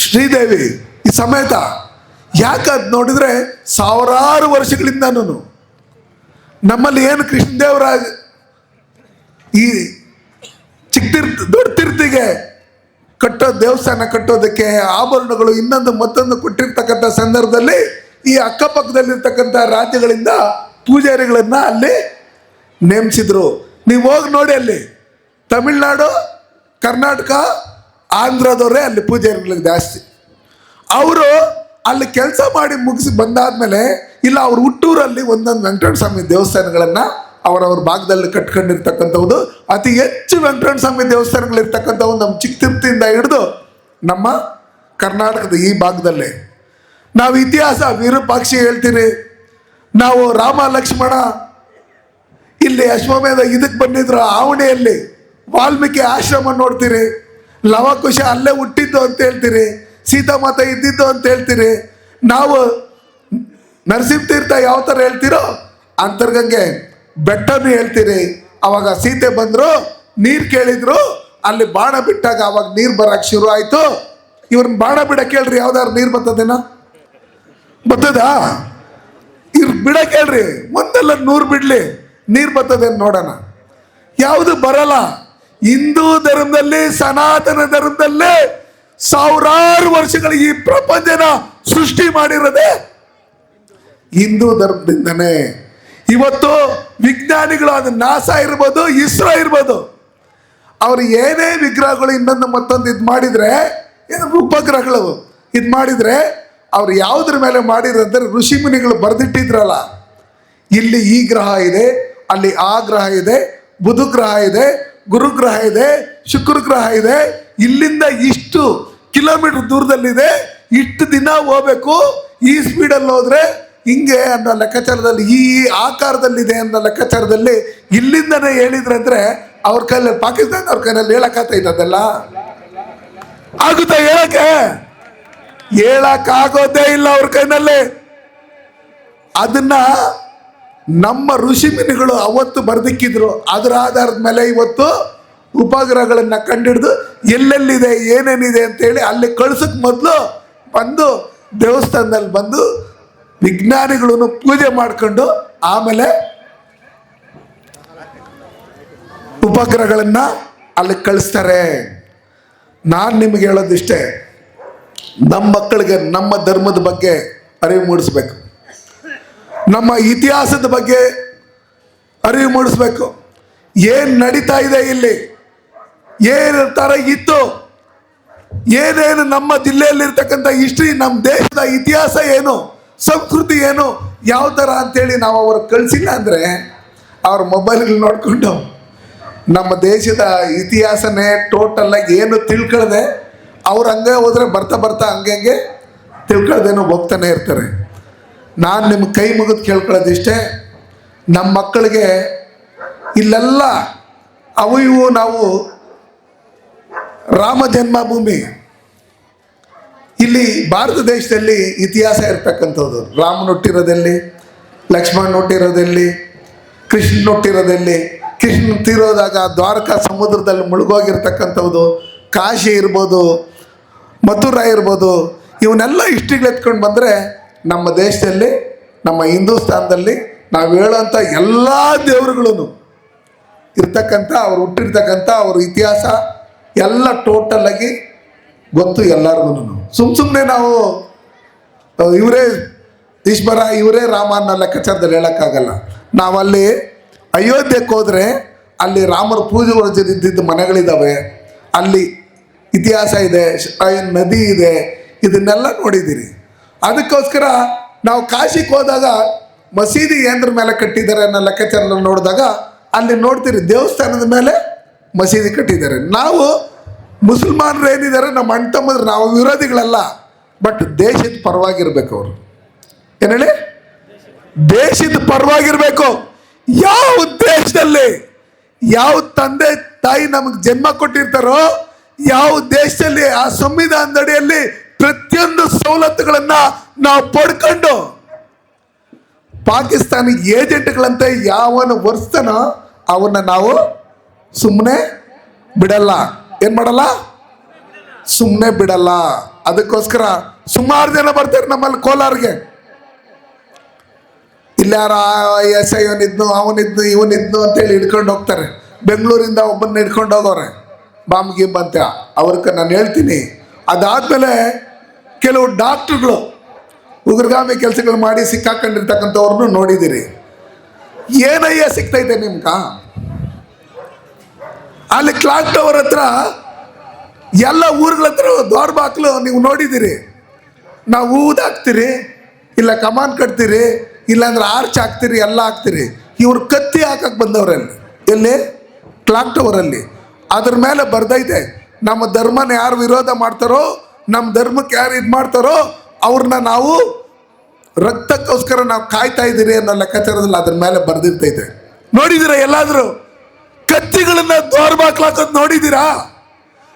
B: ಶ್ರೀದೇವಿ ಈ ಸಮೇತ. ಯಾಕಂತ ನೋಡಿದ್ರೆ ಸಾವಿರಾರು ವರ್ಷಗಳಿಂದನೂ ನಮ್ಮಲ್ಲಿ ಏನು ಕೃಷ್ಣದೇವರಾಜ ಈ ದೊಡ್ಡ ತೀರ್ಥಿಗೆ ಕಟ್ಟೋ ದೇವಸ್ಥಾನ ಕಟ್ಟೋದಕ್ಕೆ ಆಭರಣಗಳು ಇನ್ನೊಂದು ಮತ್ತೊಂದು ಕೊಟ್ಟಿರ್ತಕ್ಕಂಥ ಸಂದರ್ಭದಲ್ಲಿ ಈ ಅಕ್ಕಪಕ್ಕದಲ್ಲಿರ್ತಕ್ಕಂಥ ರಾಜ್ಯಗಳಿಂದ ಪೂಜಾರಿಗಳನ್ನ ಅಲ್ಲಿ ನೇಮಿಸಿದ್ರು. ನೀವು ಹೋಗಿ ನೋಡಿ, ಅಲ್ಲಿ ತಮಿಳ್ನಾಡು, ಕರ್ನಾಟಕ, ಆಂಧ್ರದವರೇ ಅಲ್ಲಿ ಪೂಜಾರಿಗಳಿಗೆ ಜಾಸ್ತಿ. ಅವರು ಅಲ್ಲಿ ಕೆಲಸ ಮಾಡಿ ಮುಗಿಸಿ ಬಂದಾದ್ಮೇಲೆ ಇಲ್ಲ ಅವ್ರ ಹುಟ್ಟೂರಲ್ಲಿ ಒಂದೊಂದು ವೆಂಕಟರಮಣ ಸ್ವಾಮಿ ದೇವಸ್ಥಾನಗಳನ್ನ ಅವರವ್ರ ಭಾಗದಲ್ಲಿ ಕಟ್ಕೊಂಡಿರ್ತಕ್ಕಂಥದ್ದು. ಅತಿ ಹೆಚ್ಚು ವೆಂಕಟರಮಣ ಸ್ವಾಮಿ ದೇವಸ್ಥಾನಗಳಿರ್ತಕ್ಕಂಥವು ನಮ್ಮ ಚಿಕ್ಕತಿರ್ತಿಯಿಂದ ಹಿಡಿದು ನಮ್ಮ ಕರ್ನಾಟಕದ ಈ ಭಾಗದಲ್ಲೇ. ನಾವು ಇತಿಹಾಸ ವಿರೂಪಾಕ್ಷಿ ಹೇಳ್ತೀರಿ, ನಾವು ರಾಮ ಲಕ್ಷ್ಮಣ ಇಲ್ಲಿ ಅಶ್ವಮೇಧ ಇದಕ್ಕೆ ಬಂದಿದ್ರು ಆವಣೆಯಲ್ಲಿ ವಾಲ್ಮೀಕಿ ಆಶ್ರಮ ನೋಡ್ತೀರಿ, ಲವಕುಶ ಅಲ್ಲೇ ಹುಟ್ಟಿದ್ದು ಅಂತ ಹೇಳ್ತೀರಿ, ಸೀತಾಮಾತ ಇದ್ದಿದ್ದು ಅಂತ ಹೇಳ್ತೀರಿ. ನಾವು ನರಸಿಂಹತೀರ್ಥ ಯಾವ ಥರ ಹೇಳ್ತೀರೋ ಅಂತರ್ಗಂಗೆ ಬೆಟ್ಟನು ಹೇಳ್ತೀರಿ. ಅವಾಗ ಸೀತೆ ಬಂದರು, ನೀರು ಕೇಳಿದ್ರು, ಅಲ್ಲಿ ಬಾಣ ಬಿಟ್ಟಾಗ ಅವಾಗ ನೀರು ಬರಕ್ಕೆ ಶುರು ಆಯಿತು. ಇವ್ರನ್ನ ಬಾಣ ಬಿಡಕ್ಕೆ ಹೇಳ್ರಿ, ಯಾವ್ದಾರು ನೀರು ಬರ್ತದೇನೋ? ಬರ್ತದಾ? ಇವ್ರು ಬಿಡಕ್ಕೆ ಹೇಳ್ರಿ, ಒಂದಲ್ಲ 100 ಬಿಡ್ಲಿ, ನೀರು ಬರ್ತದೇನು ನೋಡೋಣ. ಯಾವುದು ಬರಲ್ಲ. ಹಿಂದೂ ಧರ್ಮದಲ್ಲಿ, ಸನಾತನ ಧರ್ಮದಲ್ಲೇ ಸಾವಿರಾರು ವರ್ಷಗಳ ಈ ಪ್ರಪಂಚನ ಸೃಷ್ಟಿ ಮಾಡಿರೋದೇ ಹಿಂದೂ ಧರ್ಮದಿಂದನೇ. ಇವತ್ತು ವಿಜ್ಞಾನಿಗಳು, ಅದು ನಾಸಾ ಇರ್ಬೋದು, ಇಸ್ರೋ ಇರ್ಬೋದು, ಅವ್ರು ಏನೇ ವಿಗ್ರಹಗಳು ಇನ್ನೊಂದು ಮತ್ತೊಂದು ಇದು ಮಾಡಿದ್ರೆ, ಏನು ಉಪಗ್ರಹಗಳು ಇದು ಮಾಡಿದ್ರೆ, ಅವ್ರು ಯಾವುದ್ರ ಮೇಲೆ ಮಾಡಿರೋದ್ರೆ ಋಷಿ ಮುನಿಗಳು ಬರೆದಿಟ್ಟಿದ್ರಲ್ಲ, ಇಲ್ಲಿ ಈ ಗ್ರಹ ಇದೆ, ಅಲ್ಲಿ ಆ ಗ್ರಹ ಇದೆ, ಬುಧ ಗ್ರಹ ಇದೆ, ಗುರುಗ್ರಹ ಇದೆ, ಶುಕ್ರ ಗ್ರಹ ಇದೆ, ಇಲ್ಲಿಂದ ಇಷ್ಟು ಕಿಲೋಮೀಟರ್ ದೂರದಲ್ಲಿದೆ, ಇಷ್ಟು ದಿನ ಹೋಗ್ಬೇಕು, ಈ ಸ್ಪೀಡಲ್ಲಿ ಹೋದ್ರೆ ಹಿಂಗೆ ಅನ್ನೋ ಲೆಕ್ಕಾಚಾರದಲ್ಲಿ, ಈ ಆಕಾರದಲ್ಲಿದೆ ಅನ್ನೋ ಲೆಕ್ಕಾಚಾರದಲ್ಲಿ ಇಲ್ಲಿಂದನೇ ಹೇಳಿದ್ರಂದ್ರೆ ಅವ್ರ ಕೈಯಲ್ಲಿ, ಪಾಕಿಸ್ತಾನ ಅವ್ರ ಕೈಯಲ್ಲಿ ಹೇಳಕ್ಕಾಗ್ತೈತೆ? ಅದೆಲ್ಲ ಆಗುತ್ತಾ? ಹೇಳಕ್ಕಾಗೋದೇ ಇಲ್ಲ ಅವ್ರ ಕೈನಲ್ಲಿ. ಅದನ್ನ ನಮ್ಮ ಋಷಿ ಮುನಿಗಳು ಅವತ್ತು ಬರ್ದಿಕ್ಕಿದ್ರು. ಅದರ ಆಧಾರದ ಮೇಲೆ ಇವತ್ತು ಉಪಗ್ರಹಗಳನ್ನ ಕಂಡಿಡಿದು ಎಲ್ಲೆಲ್ಲಿದೆ ಏನೇನಿದೆ ಅಂತೇಳಿ ಅಲ್ಲಿ ಕಳ್ಸಕ್ ಮೊದಲು ಬಂದು ದೇವಸ್ಥಾನದಲ್ಲಿ ಬಂದು ವಿಜ್ಞಾನಿಗಳನ್ನು ಪೂಜೆ ಮಾಡ್ಕೊಂಡು ಆಮೇಲೆ ಉಪಗ್ರಹಗಳನ್ನ ಅಲ್ಲಿ ಕಳಿಸ್ತಾರೆ. ನಾನು ನಿಮ್ಗೆ ಹೇಳೋದಿಷ್ಟೇ, ನಮ್ಮ ಮಕ್ಕಳಿಗೆ ನಮ್ಮ ಧರ್ಮದ ಬಗ್ಗೆ ಅರಿವು ಮೂಡಿಸ್ಬೇಕು, ನಮ್ಮ ಇತಿಹಾಸದ ಬಗ್ಗೆ ಅರಿವು ಮೂಡಿಸ್ಬೇಕು. ಏನು ನಡೀತಾ ಇದೆ ಇಲ್ಲಿ, ಏನು ಥರ ಇತ್ತು, ಏನೇನು ನಮ್ಮ ಜಿಲ್ಲೆಯಲ್ಲಿರ್ತಕ್ಕಂಥ ಹಿಸ್ಟ್ರಿ, ನಮ್ಮ ದೇಶದ ಇತಿಹಾಸ ಏನು, ಸಂಸ್ಕೃತಿ ಏನು, ಯಾವ ಥರ ಅಂತೇಳಿ ನಾವು ಅವ್ರಿಗೆ ಕಳಿಸಿಲ್ಲ ಅಂದರೆ ಅವ್ರ ಮೊಬೈಲ್ಗಳು ನೋಡಿಕೊಂಡು ನಮ್ಮ ದೇಶದ ಇತಿಹಾಸನೇ ಟೋಟಲ್ಲಾಗಿ ಏನು ತಿಳ್ಕೊಳ್ಳದೆ ಅವ್ರು ಹಂಗೆ ಹೋದರೆ ಬರ್ತಾ ಬರ್ತಾ ಹಂಗೆ ತಿಳ್ಕೊಳ್ದೇನೋ ಹೋಗ್ತಾನೆ ಇರ್ತಾರೆ. ನಾನು ನಿಮ್ಮ ಕೈ ಮುಗಿದು ಕೇಳ್ಕೊಳ್ಳೋದಿಷ್ಟೇ, ನಮ್ಮ ಮಕ್ಕಳಿಗೆ ಇಲ್ಲೆಲ್ಲ ಅವು ಇವು ನಾವು ರಾಮ ಜನ್ಮಭೂಮಿ, ಇಲ್ಲಿ ಭಾರತ ದೇಶದಲ್ಲಿ ಇತಿಹಾಸ ಇರ್ತಕ್ಕಂಥದ್ದು. ರಾಮನ ಹುಟ್ಟಿರೋದಲ್ಲಿ, ಲಕ್ಷ್ಮಣ ಹುಟ್ಟಿರೋದಲ್ಲಿ, ಕೃಷ್ಣ ಹುಟ್ಟಿರೋದಲ್ಲಿ, ಕೃಷ್ಣ ತೀರೋದಾಗ ದ್ವಾರಕಾ ಸಮುದ್ರದಲ್ಲಿ ಮುಳುಗೋಗಿರ್ತಕ್ಕಂಥದ್ದು, ಕಾಶಿ ಇರ್ಬೋದು, ಮಥುರಾ ಇರ್ಬೋದು, ಇವನ್ನೆಲ್ಲ ಹಿಸ್ಟ್ರಿಗಳು ಎತ್ಕೊಂಡು ಬಂದರೆ ನಮ್ಮ ದೇಶದಲ್ಲಿ, ನಮ್ಮ ಹಿಂದೂಸ್ತಾನದಲ್ಲಿ ನಾವು ಹೇಳೋಂಥ ಎಲ್ಲ ದೇವರುಗಳು ಇರ್ತಕ್ಕಂಥ, ಅವ್ರು ಹುಟ್ಟಿರ್ತಕ್ಕಂಥ ಅವ್ರ ಇತಿಹಾಸ ಎಲ್ಲ ಟೋಟಲಾಗಿ ಗೊತ್ತು ಎಲ್ಲರಿಗೂ. ಸುಮ್ಮನೆ ನಾವು ಇವರೇ ಈಶ್ವರ, ಇವರೇ ರಾಮ ಅನ್ನೋ ಲೆಕ್ಕಾಚಾರದಲ್ಲಿ ಹೇಳೋಕ್ಕಾಗಲ್ಲ. ನಾವಲ್ಲಿ ಅಯೋಧ್ಯಕ್ಕೆ ಹೋದರೆ ಅಲ್ಲಿ ರಾಮರ ಪೂಜೆಗಳು ಇದ್ದಿದ್ದ ಮನೆಗಳಿದ್ದಾವೆ, ಅಲ್ಲಿ ಇತಿಹಾಸ ಇದೆ, ನದಿ ಇದೆ, ಇದನ್ನೆಲ್ಲ ನೋಡಿದ್ದೀರಿ. ಅದಕ್ಕೋಸ್ಕರ ನಾವು ಕಾಶಿಗೆ ಹೋದಾಗ ಮಸೀದಿ ಏನ್ರ ಮೇಲೆ ಕಟ್ಟಿದ್ದಾರೆ ಅನ್ನೋ ಲೆಕ್ಕಾಚಾರ ನೋಡಿದಾಗ ಅಲ್ಲಿ ನೋಡ್ತೀರಿ ದೇವಸ್ಥಾನದ ಮೇಲೆ ಮಸೀದಿ ಕಟ್ಟಿದ್ದಾರೆ. ನಾವು ಮುಸಲ್ಮಾನರು ಏನಿದ್ದಾರೆ ನಮ್ಮ ಅಣ್ಣ ತಮ್ಮದ್ರು, ನಾವು ವಿರೋಧಿಗಳಲ್ಲ, ಬಟ್ ದೇಶದ ಪರವಾಗಿರ್ಬೇಕು. ಅವರು ಏನು ಹೇಳಿ, ದೇಶದ ಪರವಾಗಿರ್ಬೇಕು. ಯಾವ ದೇಶದಲ್ಲಿ ಯಾವ ತಂದೆ ತಾಯಿ ನಮಗೆ ಜನ್ಮ ಕೊಟ್ಟಿರ್ತಾರೋ, ಯಾವ ದೇಶದಲ್ಲಿ ಆ ಸಂವಿಧಾನದ ಅಡಿಯಲ್ಲಿ ಪ್ರತಿಯೊಂದು ಸವಲತ್ತುಗಳನ್ನ ನಾವು ಪಡ್ಕೊಂಡು ಪಾಕಿಸ್ತಾನಿ ಏಜೆಂಟ್ಗಳಂತೆ ಯಾವನು ವರ್ಸ್ತಾನೋ ಅವನ್ನ ನಾವು ಸುಮ್ಮನೆ ಬಿಡಲ್ಲ. ಏನು ಮಾಡಲ್ಲ? ಸುಮ್ಮನೆ ಬಿಡಲ್ಲ. ಅದಕ್ಕೋಸ್ಕರ ಸುಮಾರು ಜನ ಬರ್ತಾರೆ ನಮ್ಮಲ್ಲಿ ಕೋಲಾರ್ಗೆ. ಇಲ್ಲಾರ ಎಸ್ ಐ ಅವನಿದ್ನು, ಅವನಿದ್ನು, ಇವನಿದ್ನು ಅಂತೇಳಿ ಹಿಡ್ಕೊಂಡು ಹೋಗ್ತಾರೆ. ಬೆಂಗಳೂರಿಂದ ಒಬ್ಬನ್ನ ಹಿಡ್ಕೊಂಡು ಹೋಗೋರೆ ಬಾಂಬ್ ಗಿಂಬ್ ಅಂತ. ಅವ್ರಿಗೆ ನಾನು ಹೇಳ್ತೀನಿ, ಅದಾದಮೇಲೆ ಕೆಲವು ಡಾಕ್ಟ್ರುಗಳು ಉಗ್ರಗಾಮಿ ಕೆಲಸಗಳು ಮಾಡಿ ಸಿಕ್ಕಾಕೊಂಡಿರ್ತಕ್ಕಂಥವ್ರನ್ನೂ ನೋಡಿದ್ದೀರಿ. ಏನಯ್ಯ ಸಿಗ್ತೈತೆ ನಿಮ್ಗ? ಅಲ್ಲಿ ಕ್ಲಾಕ್ ಟವರ್ ಹತ್ರ ಎಲ್ಲ ಊರುಗಳ ಹತ್ರ ದ್ವಾರ ಬಾಕ್ಲು ನೀವು ನೋಡಿದ್ದೀರಿ. ನಾವು ಊದ್ ಹಾಕ್ತೀರಿ, ಇಲ್ಲ ಕಮಾನ್ ಕಟ್ತೀರಿ, ಇಲ್ಲಾಂದ್ರೆ ಆರ್ಚ್ ಹಾಕ್ತೀರಿ, ಎಲ್ಲ ಹಾಕ್ತೀರಿ. ಇವ್ರು ಕತ್ತಿ ಹಾಕಕ್ಕೆ ಬಂದವ್ರಲ್ಲಿ ಎಲ್ಲಿ? ಕ್ಲಾಕ್ ಟವರಲ್ಲಿ. ಅದ್ರ ಮೇಲೆ ಬರ್ದೈತೆ, ನಮ್ಮ ಧರ್ಮನ ಯಾರು ವಿರೋಧ ಮಾಡ್ತಾರೋ, ನಮ್ಮ ಧರ್ಮಕ್ಕೆ ಯಾರು ಇದು ಮಾಡ್ತಾರೋ ಅವ್ರನ್ನ ನಾವು ರಕ್ತಕ್ಕೋಸ್ಕರ ನಾವು ಕಾಯ್ತಾ ಇದ್ದೀರಿ ಅನ್ನೋ ಲೆಕ್ಕಾಚಾರದಲ್ಲಿ ಅದ್ರ ಮೇಲೆ ಬರ್ದಿರ್ತೈತೆ. ನೋಡಿದ್ದೀರಾ ಎಲ್ಲಾದರೂ ಕತ್ತಿಗಳನ್ನ ದ್ವಾರಬಾಕ್ಲಾಕೋದು ನೋಡಿದ್ದೀರಾ?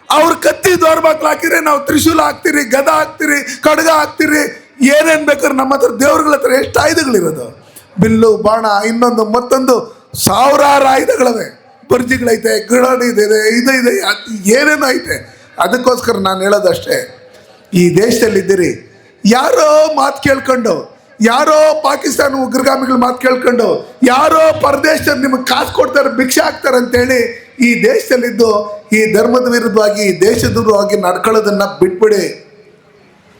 B: ಅವ್ರ ಕತ್ತಿ ದ್ವಾರಬಾಕ್ಲು ಹಾಕಿದ್ರೆ ನಾವು ತ್ರಿಶೂಲ ಹಾಕ್ತೀರಿ, ಗದ ಹಾಕ್ತೀರಿ, ಖಡ್ಗ ಹಾಕ್ತೀರಿ, ಏನೇನು ಬೇಕಾದ್ರೆ ನಮ್ಮ ಹತ್ರ ದೇವ್ರಗಳ ಹತ್ರ ಎಷ್ಟು ಆಯುಧಗಳಿರೋದು, ಬಿಲ್ಲು ಬಾಣ ಇನ್ನೊಂದು ಮತ್ತೊಂದು ಸಾವಿರಾರು ಆಯುಧಗಳವೆ, ಬರ್ಜಿಗಳೈತೆ, ಗಿಡಣಿದೆ, ಇದು ಇದೆ, ಏನೇನೋ ಐತೆ. ಅದಕ್ಕೋಸ್ಕರ ನಾನು ಹೇಳೋದಷ್ಟೇ, ಈ ದೇಶದಲ್ಲಿದ್ದೀರಿ, ಯಾರೋ ಮಾತು ಕೇಳ್ಕೊಂಡು, ಯಾರೋ ಪಾಕಿಸ್ತಾನ ಉಗ್ರಗಾಮಿಗಳ ಮಾತು ಕೇಳ್ಕೊಂಡು, ಯಾರೋ ಪರದೇಶದಲ್ಲಿ ನಿಮಗೆ ಕಾಸು ಕೊಡ್ತಾರೆ, ಭಿಕ್ಷೆ ಹಾಕ್ತಾರೆ ಅಂತೇಳಿ ಈ ದೇಶದಲ್ಲಿದ್ದು ಈ ಧರ್ಮದ ವಿರುದ್ಧವಾಗಿ, ಈ ದೇಶದ ವಿರುದ್ಧವಾಗಿ ನಡ್ಕೊಳ್ಳೋದನ್ನ ಬಿಟ್ಬಿಡಿ.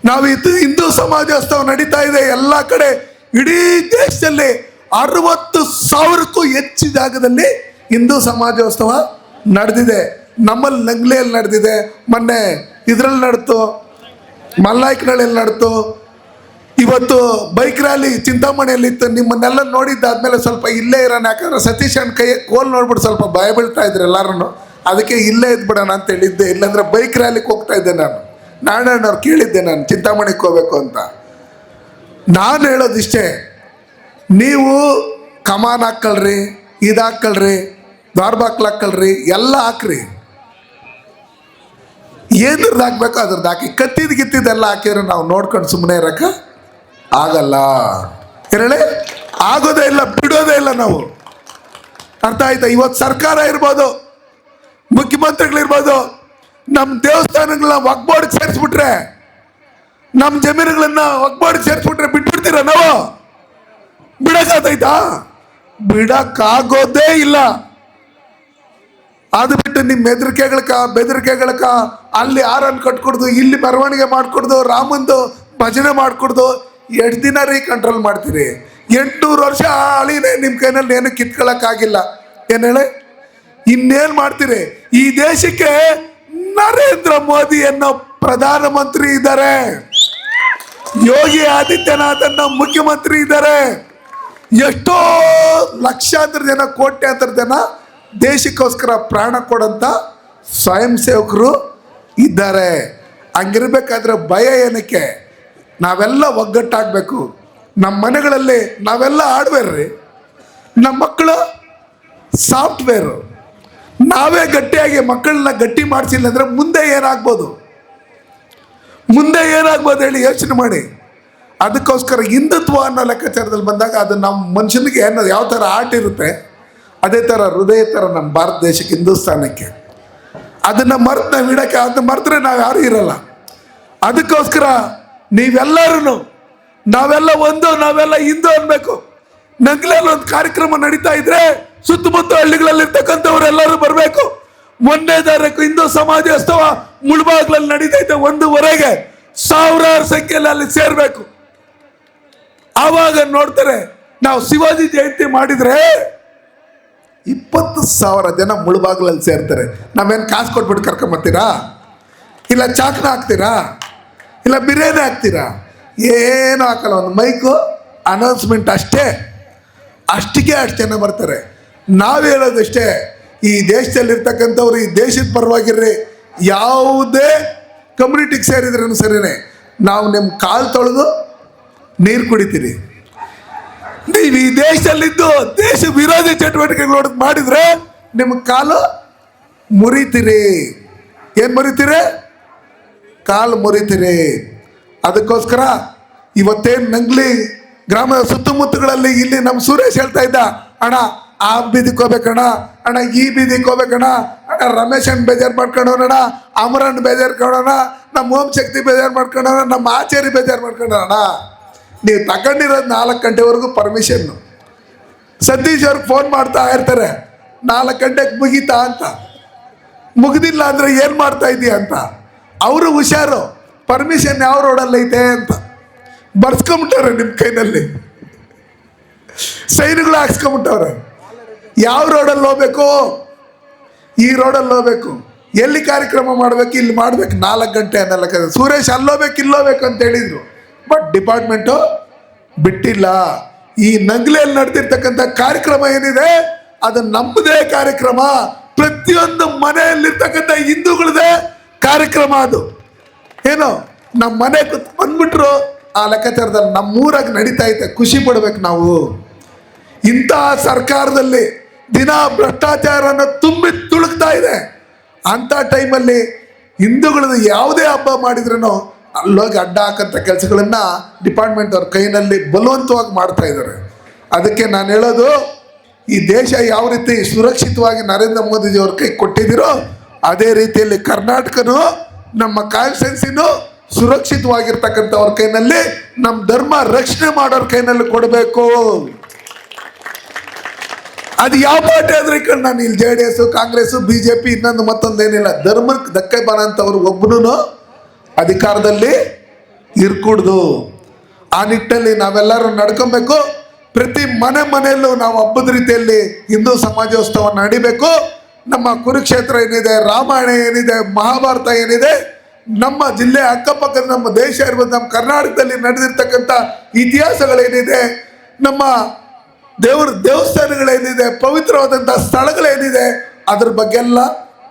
B: ನಾವು ಇದು ಹಿಂದೂ ಸಮಾಜೋತ್ಸವ ನಡೀತಾ ಇದೆ ಎಲ್ಲ ಕಡೆ, ಇಡೀ ದೇಶದಲ್ಲಿ 60,000ಕ್ಕೂ ಹೆಚ್ಚು ಜಾಗದಲ್ಲಿ ಹಿಂದೂ ಸಮಾಜೋತ್ಸವ ನಡೆದಿದೆ. ನಮ್ಮಲ್ಲಿ ನಂಗ್ಲೆಯಲ್ಲಿ ನಡೆದಿದೆ, ಮೊನ್ನೆ ಇದರಲ್ಲಿ ನಡೆತು, ಮಲ್ಲಾಯ್ಕನಹಳ್ಳಿಯಲ್ಲಿ ನಡೆತು, ಇವತ್ತು ಬೈಕ್ ರ್ಯಾಲಿ ಚಿಂತಾಮಣಿಯಲ್ಲಿತ್ತು. ನಿಮ್ಮನ್ನೆಲ್ಲ ನೋಡಿದ್ದಾದ್ಮೇಲೆ ಸ್ವಲ್ಪ ಇಲ್ಲೇ ಇರೋಣ, ಯಾಕಂದ್ರೆ ಸತೀಶ್ ಅಣ್ಣ ಕೈಯ ಕೋಲ್ ನೋಡ್ಬಿಟ್ಟು ಸ್ವಲ್ಪ ಭಯ ಬೀಳ್ತಾ ಇದ್ರು ಎಲ್ಲರೂ. ಅದಕ್ಕೆ ಇಲ್ಲೇ ಇದ್ಬಿಡೋಣ ಅಂತ ಹೇಳಿದ್ದೆ, ಇಲ್ಲಾಂದ್ರೆ ಬೈಕ್ ರ್ಯಾಲಿಗೆ ಹೋಗ್ತಾ ಇದ್ದೆ ನಾನು. ನಾರಾಯಣವ್ರು ಕೇಳಿದ್ದೆ ನಾನು ಚಿಂತಾಮಣಿಗೆ ಹೋಗ್ಬೇಕು ಅಂತ. ನಾನು ಹೇಳೋದಿಷ್ಟೇ, ನೀವು ಕಮಾನ್ ಹಾಕ್ಕಳ್ರಿ, ಇದು ಹಾಕ್ಕಳ್ರಿ, ದ್ವಾರಬಾಕ್ಲು ಹಾಕ್ಕಳ್ರಿ, ಎಲ್ಲ ಹಾಕ್ರಿ, ಏನ್ರದ್ದು ಹಾಕ್ಬೇಕು ಅದ್ರದ್ದು ಹಾಕಿ. ಕತ್ತಿದ್ ಗಿತ್ತಿದ್ದೆಲ್ಲ ಹಾಕಿದ್ರೆ ನಾವು ನೋಡ್ಕೊಂಡು ಸುಮ್ಮನೆ ಇರಕ್ಕೆ ಆಗಲ್ಲ. ಹೇಳಿ, ಆಗೋದೇ ಇಲ್ಲ, ಬಿಡೋದೇ ಇಲ್ಲ ನಾವು. ಅರ್ಥ ಆಯ್ತಾ? ಇವತ್ತು ಸರ್ಕಾರ ಇರ್ಬೋದು, ಮುಖ್ಯಮಂತ್ರಿಗಳಿರ್ಬೋದು, ನಮ್ಮ ದೇವಸ್ಥಾನಗಳನ್ನ ಒಗ್ಬೋರ್ಡ್ಗೆ ಸೇರಿಸ್ಬಿಟ್ರೆ, ನಮ್ಮ ಜಮೀನುಗಳನ್ನ ಒಗ್ಬೋರ್ಡ್ಗೆ ಸೇರಿಸ್ಬಿಟ್ರೆ ಬಿಟ್ಬಿಡ್ತೀರ ನಾವು? ಬಿಡಕ್ಕಾಗ್ತೈತಾ? ಬಿಡಕ್ಕಾಗೋದೇ ಇಲ್ಲ. ಅದು ಬಿಟ್ಟು ನಿಮ್ಮ ಬೆದರಿಕೆಗಳಕ ಅಲ್ಲಿ ಆರನ್ನು ಕಟ್ಕೊಡ್ದು, ಇಲ್ಲಿ ಮೆರವಣಿಗೆ ಮಾಡ್ಕೊಡ್ದು, ರಾಮಂದು ಭಜನೆ ಮಾಡ್ಕೊಡ್ದು, ಎಷ್ಟು ದಿನ ಕಂಟ್ರೋಲ್ ಮಾಡ್ತೀರಿ? 800 ವರ್ಷ ಹಳಿನೇ ನಿಮ್ಮ ಕೈನಲ್ಲಿ ಏನು ಕಿತ್ಕೊಳ್ಳೋಕ್ಕಾಗಿಲ್ಲ. ಏನು ಹೇಳಿ, ಇನ್ನೇನು ಮಾಡ್ತೀರಿ? ಈ ದೇಶಕ್ಕೆ ನರೇಂದ್ರ ಮೋದಿ ಅನ್ನೋ ಪ್ರಧಾನಮಂತ್ರಿ ಇದ್ದಾರೆ, ಯೋಗಿ ಆದಿತ್ಯನಾಥ್ ಅನ್ನೋ ಮುಖ್ಯಮಂತ್ರಿ ಇದ್ದಾರೆ, ಎಷ್ಟೋ ಲಕ್ಷಾಂತರ ಜನ, ಕೋಟ್ಯಾಂತರ ಜನ ದೇಶಕ್ಕೋಸ್ಕರ ಪ್ರಾಣ ಕೊಡೋಂಥ ಸ್ವಯಂ ಸೇವಕರು ಇದ್ದಾರೆ. ಹಂಗಿರ್ಬೇಕಾದ್ರೆ ಭಯ ಏನಕ್ಕೆ? ನಾವೆಲ್ಲ ಒಗ್ಗಟ್ಟಾಗಬೇಕು. ನಮ್ಮ ಮನೆಗಳಲ್ಲಿ ನಾವೆಲ್ಲ ಹಾರ್ಡ್ವೇರ್, ನಮ್ಮ ಮಕ್ಕಳು ಸಾಫ್ಟ್ವೇರು. ನಾವೇ ಗಟ್ಟಿಯಾಗಿ ಮಕ್ಕಳನ್ನ ಗಟ್ಟಿ ಮಾಡಿಸಿಲ್ಲ ಅಂದರೆ ಮುಂದೆ ಏನಾಗ್ಬೋದು? ಹೇಳಿ ಯೋಚನೆ ಮಾಡಿ. ಅದಕ್ಕೋಸ್ಕರ ಹಿಂದುತ್ವ ಅನ್ನೋ ಲೆಕ್ಕಾಚಾರದಲ್ಲಿ ಬಂದಾಗ ಅದು ನಮ್ಮ ಮನುಷ್ಯನಿಗೆ ಏನೋ ಯಾವ ಥರ ಆರ್ಟ್ ಇರುತ್ತೆ, ಅದೇ ಥರ ಹೃದಯ ಥರ ನಮ್ಮ ಭಾರತ ದೇಶಕ್ಕೆ, ಹಿಂದೂಸ್ತಾನಕ್ಕೆ. ಅದನ್ನು ಮರೆತು ನಾವು ಇಡೋಕ್ಕೆ, ಅದನ್ನ ಮರೆತರೆ ನಾವು ಯಾರೂ ಇರಲ್ಲ. ಅದಕ್ಕೋಸ್ಕರ ನೀವೆಲ್ಲರೂ, ನಾವೆಲ್ಲ ಒಂದು, ನಾವೆಲ್ಲ ಹಿಂದೂ ಅನ್ಬೇಕು. ನಂಗ್ಲಲ್ಲಿ ಒಂದು ಕಾರ್ಯಕ್ರಮ ನಡೀತಾ ಇದ್ರೆ ಸುತ್ತಮುತ್ತ ಹಳ್ಳಿಗಳಲ್ಲಿ ಇರ್ತಕ್ಕಂಥವ್ರೆಲ್ಲರೂ ಬರಬೇಕು. 1ನೇ ತಾರೀಕು ಹಿಂದೂ ಸಮಾಜೋತ್ಸವ ಮುಳಬಾಗ್ಲಲ್ಲಿ ನಡೀತೈತೆ, 1:30ಗೆ ಸಾವಿರಾರು ಸಂಖ್ಯೆಯಲ್ಲಿ ಅಲ್ಲಿ ಸೇರ್ಬೇಕು. ಆವಾಗ ನೋಡ್ತಾರೆ, ನಾವು ಶಿವಾಜಿ ಜಯಂತಿ ಮಾಡಿದ್ರೆ 20,000 ಜನ ಮುಳಬಾಗ್ಲಲ್ಲಿ ಸೇರ್ತಾರೆ. ನಾವೇನು ಕಾಸು ಕೊಟ್ಬಿಟ್ಟು ಕರ್ಕೊಂಬತ್ತೀರಾ? ಇಲ್ಲ ಚಾಕ್ನ ಹಾಕ್ತೀರಾ? ಇಲ್ಲ ಬಿರಿಯಾನಿ ಹಾಕ್ತೀರಾ? ಏನು ಹಾಕಲ್ಲ. ಒಂದು ಮೈಕು ಅನೌನ್ಸ್ಮೆಂಟ್ ಅಷ್ಟೇ, ಅಷ್ಟಿಗೆ ಅಷ್ಟು ಜನ ಬರ್ತಾರೆ. ನಾವು ಹೇಳೋದಷ್ಟೇ, ಈ ದೇಶದಲ್ಲಿರ್ತಕ್ಕಂಥವ್ರು ಈ ದೇಶದ ಪರವಾಗಿರ್ರಿ, ಯಾವುದೇ ಕಮ್ಯುನಿಟಿಗೆ ಸೇರಿದ್ರೂ ಸರಿನೇ, ನಾವು ನಿಮ್ಮ ಕಾಲು ತೊಳೆದು ನೀರು ಕುಡಿತೀರಿ. ನೀವು ಈ ದೇಶದಲ್ಲಿದ್ದು ದೇಶ ವಿರೋಧಿ ಚಟುವಟಿಕೆಗಳು ಮಾಡಿದ್ರೆ ನಿಮ್ಮ ಕಾಲು ಮುರಿತೀರಿ. ಏನು ಮುರಿತೀರಿ? ಕಾಲು ಮುರಿತೀರಿ. ಅದಕ್ಕೋಸ್ಕರ ಇವತ್ತೇನು ನಂಗ್ಲಿ ಗ್ರಾಮದ ಸುತ್ತಮುತ್ತಗಳಲ್ಲಿ ಇಲ್ಲಿ ನಮ್ಮ ಸುರೇಶ್ ಹೇಳ್ತಾ ಇದ್ದ, ಅಣ್ಣ ಆ ಬೀದಿಗೆ ಹೋಗ್ಬೇಕಣ್ಣ, ಅಣ್ಣ ಈ ಬೀದಿಗೆ ಹೋಗ್ಬೇಕಣ್ಣ, ಅಣ್ಣ ರಮೇಶನ್ ಬೇಜಾರು ಮಾಡ್ಕೊಂಡವನಣ್ಣ, ಅಮರನ್ ಬೇಜಾರು ಮಾಡೋಣ, ನಮ್ಮ ಓಂ ಶಕ್ತಿ ಬೇಜಾರು ಮಾಡ್ಕೊಂಡವನ, ನಮ್ಮ ಆಚಾರ್ಯ ಬೇಜಾರು ಮಾಡ್ಕೊಂಡವಣ. ನೀವು ತಗೊಂಡಿರೋದು 4 ಗಂಟೆವರೆಗೂ ಪರ್ಮಿಷನ್ನು. ಸತೀಶ್ ಅವ್ರಿಗೆ ಫೋನ್ ಮಾಡ್ತಾ ಇರ್ತಾರೆ, 4 ಗಂಟೆಗೆ ಮುಗೀತಾ ಅಂತ, ಮುಗ್ದಿಲ್ಲ ಅಂದ್ರೆ ಏನ್ ಮಾಡ್ತಾ ಇದೀಯ ಅಂತ. ಅವರು ಹುಷಾರು, ಪರ್ಮಿಷನ್ ಯಾವ ರೋಡಲ್ಲಿ ಐತೆ ಅಂತ ಬರ್ಸ್ಕೊಂಬಿಟ್ಟವ್ರೆ ನಿಮ್ಮ ಕೈನಲ್ಲಿ, ಸೈನ್ಗಳು ಹಾಕ್ಸ್ಕೊಂಬಿಟ್ಟವ್ರೆ. ಯಾವ ರೋಡಲ್ಲಿ ಹೋಗ್ಬೇಕು, ಈ ರೋಡಲ್ಲಿ ಹೋಗ್ಬೇಕು, ಎಲ್ಲಿ ಕಾರ್ಯಕ್ರಮ ಮಾಡ್ಬೇಕು, ಇಲ್ಲಿ ಮಾಡ್ಬೇಕು, 4 ಗಂಟೆ ಅನ್ನಲ್ಲ. ಸುರೇಶ್ ಅಲ್ಲೋಗ್ಬೇಕು ಇಲ್ಲೋಗ್ಬೇಕು ಅಂತ ಹೇಳಿದ್ರು, ಬಟ್ ಡಿಪಾರ್ಟ್ಮೆಂಟು ಬಿಟ್ಟಿಲ್ಲ. ಈ ನಂಗ್ಲೆಯಲ್ಲಿ ನಡೆದಿರ್ತಕ್ಕಂಥ ಕಾರ್ಯಕ್ರಮ ಏನಿದೆ ಅದು ನಮ್ಮದೇ ಕಾರ್ಯಕ್ರಮ, ಪ್ರತಿಯೊಂದು ಮನೆಯಲ್ಲಿರ್ತಕ್ಕಂಥ ಹಿಂದೂಗಳದೇ ಕಾರ್ಯಕ್ರಮ. ಅದು ಏನು ನಮ್ಮ ಮನೆ ಬಂದ್ಬಿಟ್ರು ಆ ಲೆಕ್ಕಾಚಾರದಲ್ಲಿ ನಮ್ಮೂರಾಗ ನಡೀತಾ ಐತೆ, ಖುಷಿ ಪಡ್ಬೇಕು ನಾವು. ಇಂತಹ ಸರ್ಕಾರದಲ್ಲಿ ದಿನ ಭ್ರಷ್ಟಾಚಾರನ ತುಂಬಿ ತುಳುಕ್ತಾ ಇದೆ. ಅಂಥ ಟೈಮಲ್ಲಿ ಹಿಂದೂಗಳದ್ದು ಯಾವುದೇ ಹಬ್ಬ ಮಾಡಿದ್ರೂ ಅಲ್ಲೋಗಿ ಅಡ್ಡ ಹಾಕಂಥ ಕೆಲಸಗಳನ್ನ ಡಿಪಾರ್ಟ್ಮೆಂಟ್ ಅವ್ರ ಕೈನಲ್ಲಿ ಬಲವಂತವಾಗಿ ಮಾಡ್ತಾ ಇದ್ದಾರೆ. ಅದಕ್ಕೆ ನಾನು ಹೇಳೋದು, ಈ ದೇಶ ಯಾವ ರೀತಿ ಸುರಕ್ಷಿತವಾಗಿ ನರೇಂದ್ರ ಮೋದಿಜಿಯವ್ರ ಕೈ ಕೊಟ್ಟಿದ್ದೀರೋ ಅದೇ ರೀತಿಯಲ್ಲಿ ಕರ್ನಾಟಕನೂ ನಮ್ಮ ಕಾನ್ಸ್ಟಿಟ್ಯೂನ್ಸಿನೂ ಸುರಕ್ಷಿತವಾಗಿರ್ತಕ್ಕಂಥವ್ರ ಕೈನಲ್ಲಿ, ನಮ್ಮ ಧರ್ಮ ರಕ್ಷಣೆ ಮಾಡೋರ ಕೈನಲ್ಲಿ ಕೊಡಬೇಕು. ಅದು ಯಾವ ಪಾರ್ಟಿ ಆದ್ರೆ ಕಣ್ ನಾನು ಇಲ್ಲಿ JDS ಕಾಂಗ್ರೆಸ್ BJP ಇನ್ನೊಂದು ಮತ್ತೊಂದೇನಿಲ್ಲ, ಧರ್ಮಕ್ಕೆ ಧಕ್ಕೆ ಬರೋಂಥವ್ರು ಒಬ್ಬನೂ ಅಧಿಕಾರದಲ್ಲಿ ಇರ್ಕೂಡ್ದು. ಆ ನಿಟ್ಟಲ್ಲಿ ನಾವೆಲ್ಲರೂ ನಡ್ಕೊಬೇಕು. ಪ್ರತಿ ಮನೆಯಲ್ಲೂ ನಾವು ಹಬ್ಬದ ರೀತಿಯಲ್ಲಿ ಹಿಂದೂ ಸಮಾಜೋತ್ಸವ ನಡಿಬೇಕು. ನಮ್ಮ ಕುರುಕ್ಷೇತ್ರ ಏನಿದೆ, ರಾಮಾಯಣ ಏನಿದೆ, ಮಹಾಭಾರತ ಏನಿದೆ, ನಮ್ಮ ಜಿಲ್ಲೆ ಅಕ್ಕಪಕ್ಕದ ನಮ್ಮ ದೇಶ ಇರ್ಬೋದು, ನಮ್ಮ ಕರ್ನಾಟಕದಲ್ಲಿ ನಡೆದಿರ್ತಕ್ಕಂಥ ಇತಿಹಾಸಗಳೇನಿದೆ, ನಮ್ಮ ದೇವಸ್ಥಾನಗಳೇನಿದೆ, ಪವಿತ್ರವಾದಂಥ ಸ್ಥಳಗಳೇನಿದೆ, ಅದ್ರ ಬಗ್ಗೆ ಎಲ್ಲ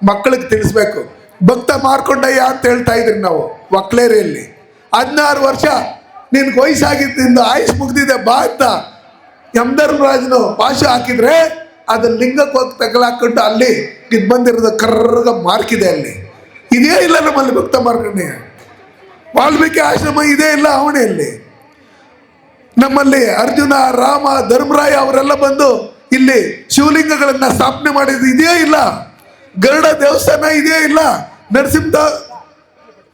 B: ಮಕ್ಕಳಿಗೆ ತಿಳಿಸ್ಬೇಕು. ಭಕ್ತ ಮಾರ್ಕೊಂಡಯ್ಯ ಅಂತ ಹೇಳ್ತಾ ಇದ್ರಿ ನಾವು ಒಕ್ಲೇರಿಯಲ್ಲಿ. 16 ವರ್ಷ ನಿನ್ಗೆ ವಯಸ್ಸಾಗಿದ್ದರಿಂದ ಆಯುಷ್ ಮುಗ್ದಿದೆ ಬಾ ಅಂತ ಯಮಧರ್ಮರಾಜನು ಪಾಶ ಹಾಕಿದ್ರೆ ಅದನ್ನ ಲಿಂಗಕ್ಕೆ ಹೋಗಿ ತಗಲಾಕೊಂಡು ಅಲ್ಲಿ ಇದು ಬಂದಿರೋದು ಕರ್ರಗ ಮಾರ್ಕಿದೆ. ಅಲ್ಲಿ ಇದೇ ಇಲ್ಲ ನಮ್ಮಲ್ಲಿ ಭಕ್ತ ಮಾರ್ಕಂಡಯ್ಯ. ವಾಲ್ಮೀಕಿ ಆಶ್ರಮ ಇದೇ ಇಲ್ಲ ಅವಣೆಯಲ್ಲಿ. ನಮ್ಮಲ್ಲಿ ಅರ್ಜುನ, ರಾಮ, ಧರ್ಮರಾಯ ಅವರೆಲ್ಲ ಬಂದು ಇಲ್ಲಿ ಶಿವಲಿಂಗಗಳನ್ನ ಸ್ಥಾಪನೆ ಮಾಡಿದ್ದು ಇದೇ ಇಲ್ಲ. ಗರುಡ ದೇವಸ್ಥಾನ ಇದೇ ಇಲ್ಲ.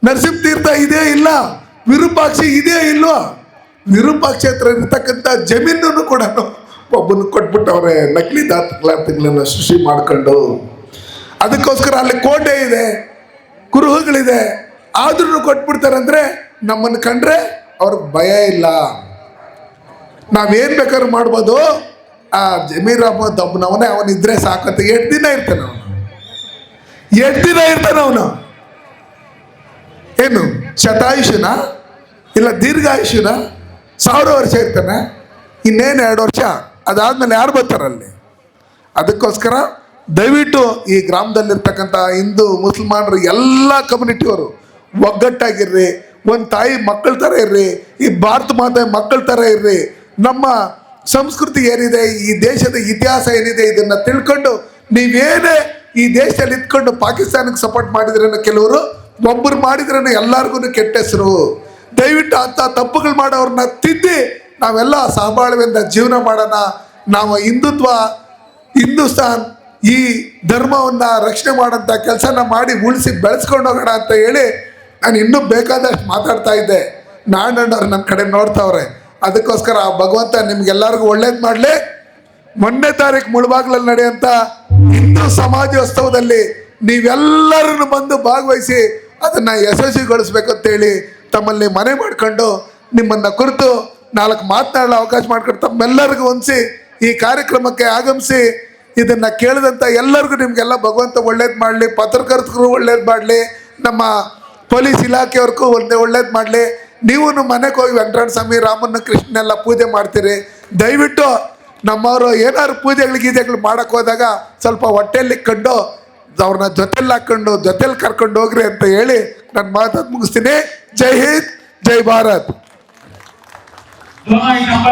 B: ನರಸಿಂಹ ತೀರ್ಥ ಇದೇ ಇಲ್ಲ. ವಿರೂಪಾಕ್ಷಿ ಇದೇ ಇಲ್ವಾ? ವಿರೂಪಾಕ್ಷ ಹತ್ರ ಇರ್ತಕ್ಕಂಥ ಜಮೀನನ್ನು ಕೂಡ ಒಬ್ಬನ ಕೊಟ್ಬಿಟ್ಟವ್ರೆ, ನಕಲಿ ದಾಖಲಾತಿಗಳನ್ನ ಸೃಷ್ಟಿ ಮಾಡ್ಕೊಂಡು. ಅದಕ್ಕೋಸ್ಕರ ಅಲ್ಲಿ ಕೋಟೆ ಇದೆ, ಕುರುಹುಗಳಿದೆ, ಆದ್ರೂ ಕೊಟ್ಬಿಡ್ತಾರಂದ್ರೆ ನಮ್ಮನ್ನು ಕಂಡ್ರೆ ಅವ್ರಿಗೆ ಭಯ ಇಲ್ಲ. ನಾವೇನ್ ಬೇಕಾದ್ರೂ ಮಾಡ್ಬೋದು. ಆ ಜಮೀರ್ ಅಹಮದ್ ಒಬ್ಬನವನೇ ಅವನಿದ್ರೆ ಸಾಕಂತ 8 ದಿನ ಇರ್ತಾನೆ ಅವನು. 8 ದಿನ ಇರ್ತಾನೆ ಅವನು. ಏನು ಶತಾಯುಷನ ಇಲ್ಲ ದೀರ್ಘಾಯುಷನ? 1000 ವರ್ಷ ಇರ್ತಾನೆ. ಇನ್ನೇನು 2 ವರ್ಷ ಅದಾದ್ಮೇಲೆ ಯಾರು ಬರ್ತಾರಲ್ಲಿ? ಅದಕ್ಕೋಸ್ಕರ ದಯವಿಟ್ಟು ಈ ಗ್ರಾಮದಲ್ಲಿರ್ತಕ್ಕಂಥ ಹಿಂದೂ ಮುಸಲ್ಮಾನರು ಎಲ್ಲ ಕಮ್ಯುನಿಟಿಯವರು ಒಗ್ಗಟ್ಟಾಗಿರ್ರಿ, ಒಂದು ತಾಯಿ ಮಕ್ಕಳ ಥರ ಇರ್ರಿ, ಈ ಭಾರತ ಮಾತೆ ಮಕ್ಕಳ ಥರ ಇರ್ರಿ. ನಮ್ಮ ಸಂಸ್ಕೃತಿ ಏನಿದೆ, ಈ ದೇಶದ ಇತಿಹಾಸ ಏನಿದೆ, ಇದನ್ನ ತಿಳ್ಕೊಂಡು ನೀವೇನೇ ಈ ದೇಶದಲ್ಲಿ ಇದ್ಕೊಂಡು ಪಾಕಿಸ್ತಾನಕ್ಕೆ ಸಪೋರ್ಟ್ ಮಾಡಿದ್ರೇನು, ಕೆಲವರು ಒಬ್ಬರು ಮಾಡಿದ್ರೇನು ಎಲ್ಲರಿಗೂ ಕೆಟ್ಟ ಹೆಸರು. ದಯವಿಟ್ಟು ಅಂಥ ತಪ್ಪುಗಳು ಮಾಡೋರನ್ನ ತಿದ್ದಿ ನಾವೆಲ್ಲ ಸಹಬಾಳ್ವೆಯಿಂದ ಜೀವನ ಮಾಡೋಣ. ನಾವು ಹಿಂದೂಸ್ತಾನ್ ಈ ಧರ್ಮವನ್ನು ರಕ್ಷಣೆ ಮಾಡೋಂಥ ಕೆಲಸನ ಮಾಡಿ ಉಳಿಸಿ ಬೆಳೆಸ್ಕೊಂಡು ಹೋಗೋಣ ಅಂತ ಹೇಳಿ ನಾನು ಇನ್ನೂ ಬೇಕಾದಷ್ಟು ಮಾತಾಡ್ತಾ ಇದ್ದೆ. ನಾಣ್ಣವ್ರು ನನ್ನ ಕಡೆ ನೋಡ್ತಾವ್ರೆ. ಅದಕ್ಕೋಸ್ಕರ ಭಗವಂತ ನಿಮ್ಗೆಲ್ಲರಿಗೂ ಒಳ್ಳೇದು ಮಾಡಲಿ. 1ನೇ ತಾರೀಕು ಮುಳಬಾಗ್ಲಲ್ಲಿ ನಡೆಯುವಂಥ ಹಿಂದೂ ಸಮಾಜೋತ್ಸವದಲ್ಲಿ ನೀವೆಲ್ಲರನ್ನು ಬಂದು ಭಾಗವಹಿಸಿ ಅದನ್ನು ಯಶಸ್ವಿಗೊಳಿಸ್ಬೇಕಂತೇಳಿ ತಮ್ಮಲ್ಲಿ ಮನೆ ಮಾಡಿಕೊಂಡು ನಿಮ್ಮನ್ನು ಕುರಿತು 4 ಮಾತನಾಡಲು ಅವಕಾಶ ಮಾಡಿಕೊಂಡು ತಮ್ಮೆಲ್ಲರಿಗೂ ಹೊಂದಿಸಿ ಈ ಕಾರ್ಯಕ್ರಮಕ್ಕೆ ಆಗಮಿಸಿ ಇದನ್ನು ಕೇಳಿದಂಥ ಎಲ್ಲರಿಗೂ ನಿಮಗೆಲ್ಲ ಭಗವಂತ ಒಳ್ಳೇದು ಮಾಡಲಿ. ಪತ್ರಕರ್ತರು ಒಳ್ಳೇದು ಮಾಡಲಿ, ನಮ್ಮ ಪೊಲೀಸ್ ಇಲಾಖೆಯವ್ರಿಗೂ ಒಳ್ಳೇದು ಮಾಡಲಿ. ನೀವು ಮನೆಗೆ ಹೋಗಿ ವೆಂಕಟರಮಣ ಸ್ವಾಮಿ, ರಾಮನ, ಕೃಷ್ಣನೆಲ್ಲ ಪೂಜೆ ಮಾಡ್ತೀರಿ. ದಯವಿಟ್ಟು ನಮ್ಮವರು ಏನಾದ್ರು ಗೀಜೆಗಳು ಮಾಡೋಕ್ಕೆ ಹೋದಾಗ ಸ್ವಲ್ಪ ಹೊಟ್ಟೆಯಲ್ಲಿ ಇಕ್ಕೊಂಡು ಅವ್ರನ್ನ ಜೊತೆಲಿ ಹಾಕ್ಕೊಂಡು ಜೊತೆಲಿ ಕರ್ಕೊಂಡು ಹೋಗ್ರಿ ಅಂತ ಹೇಳಿ ನನ್ನ ಮಾತನ್ನು ಮುಗಿಸ್ತೀನಿ. ಜೈ ಹಿಂದ್, ಜೈ ಭಾರತ್.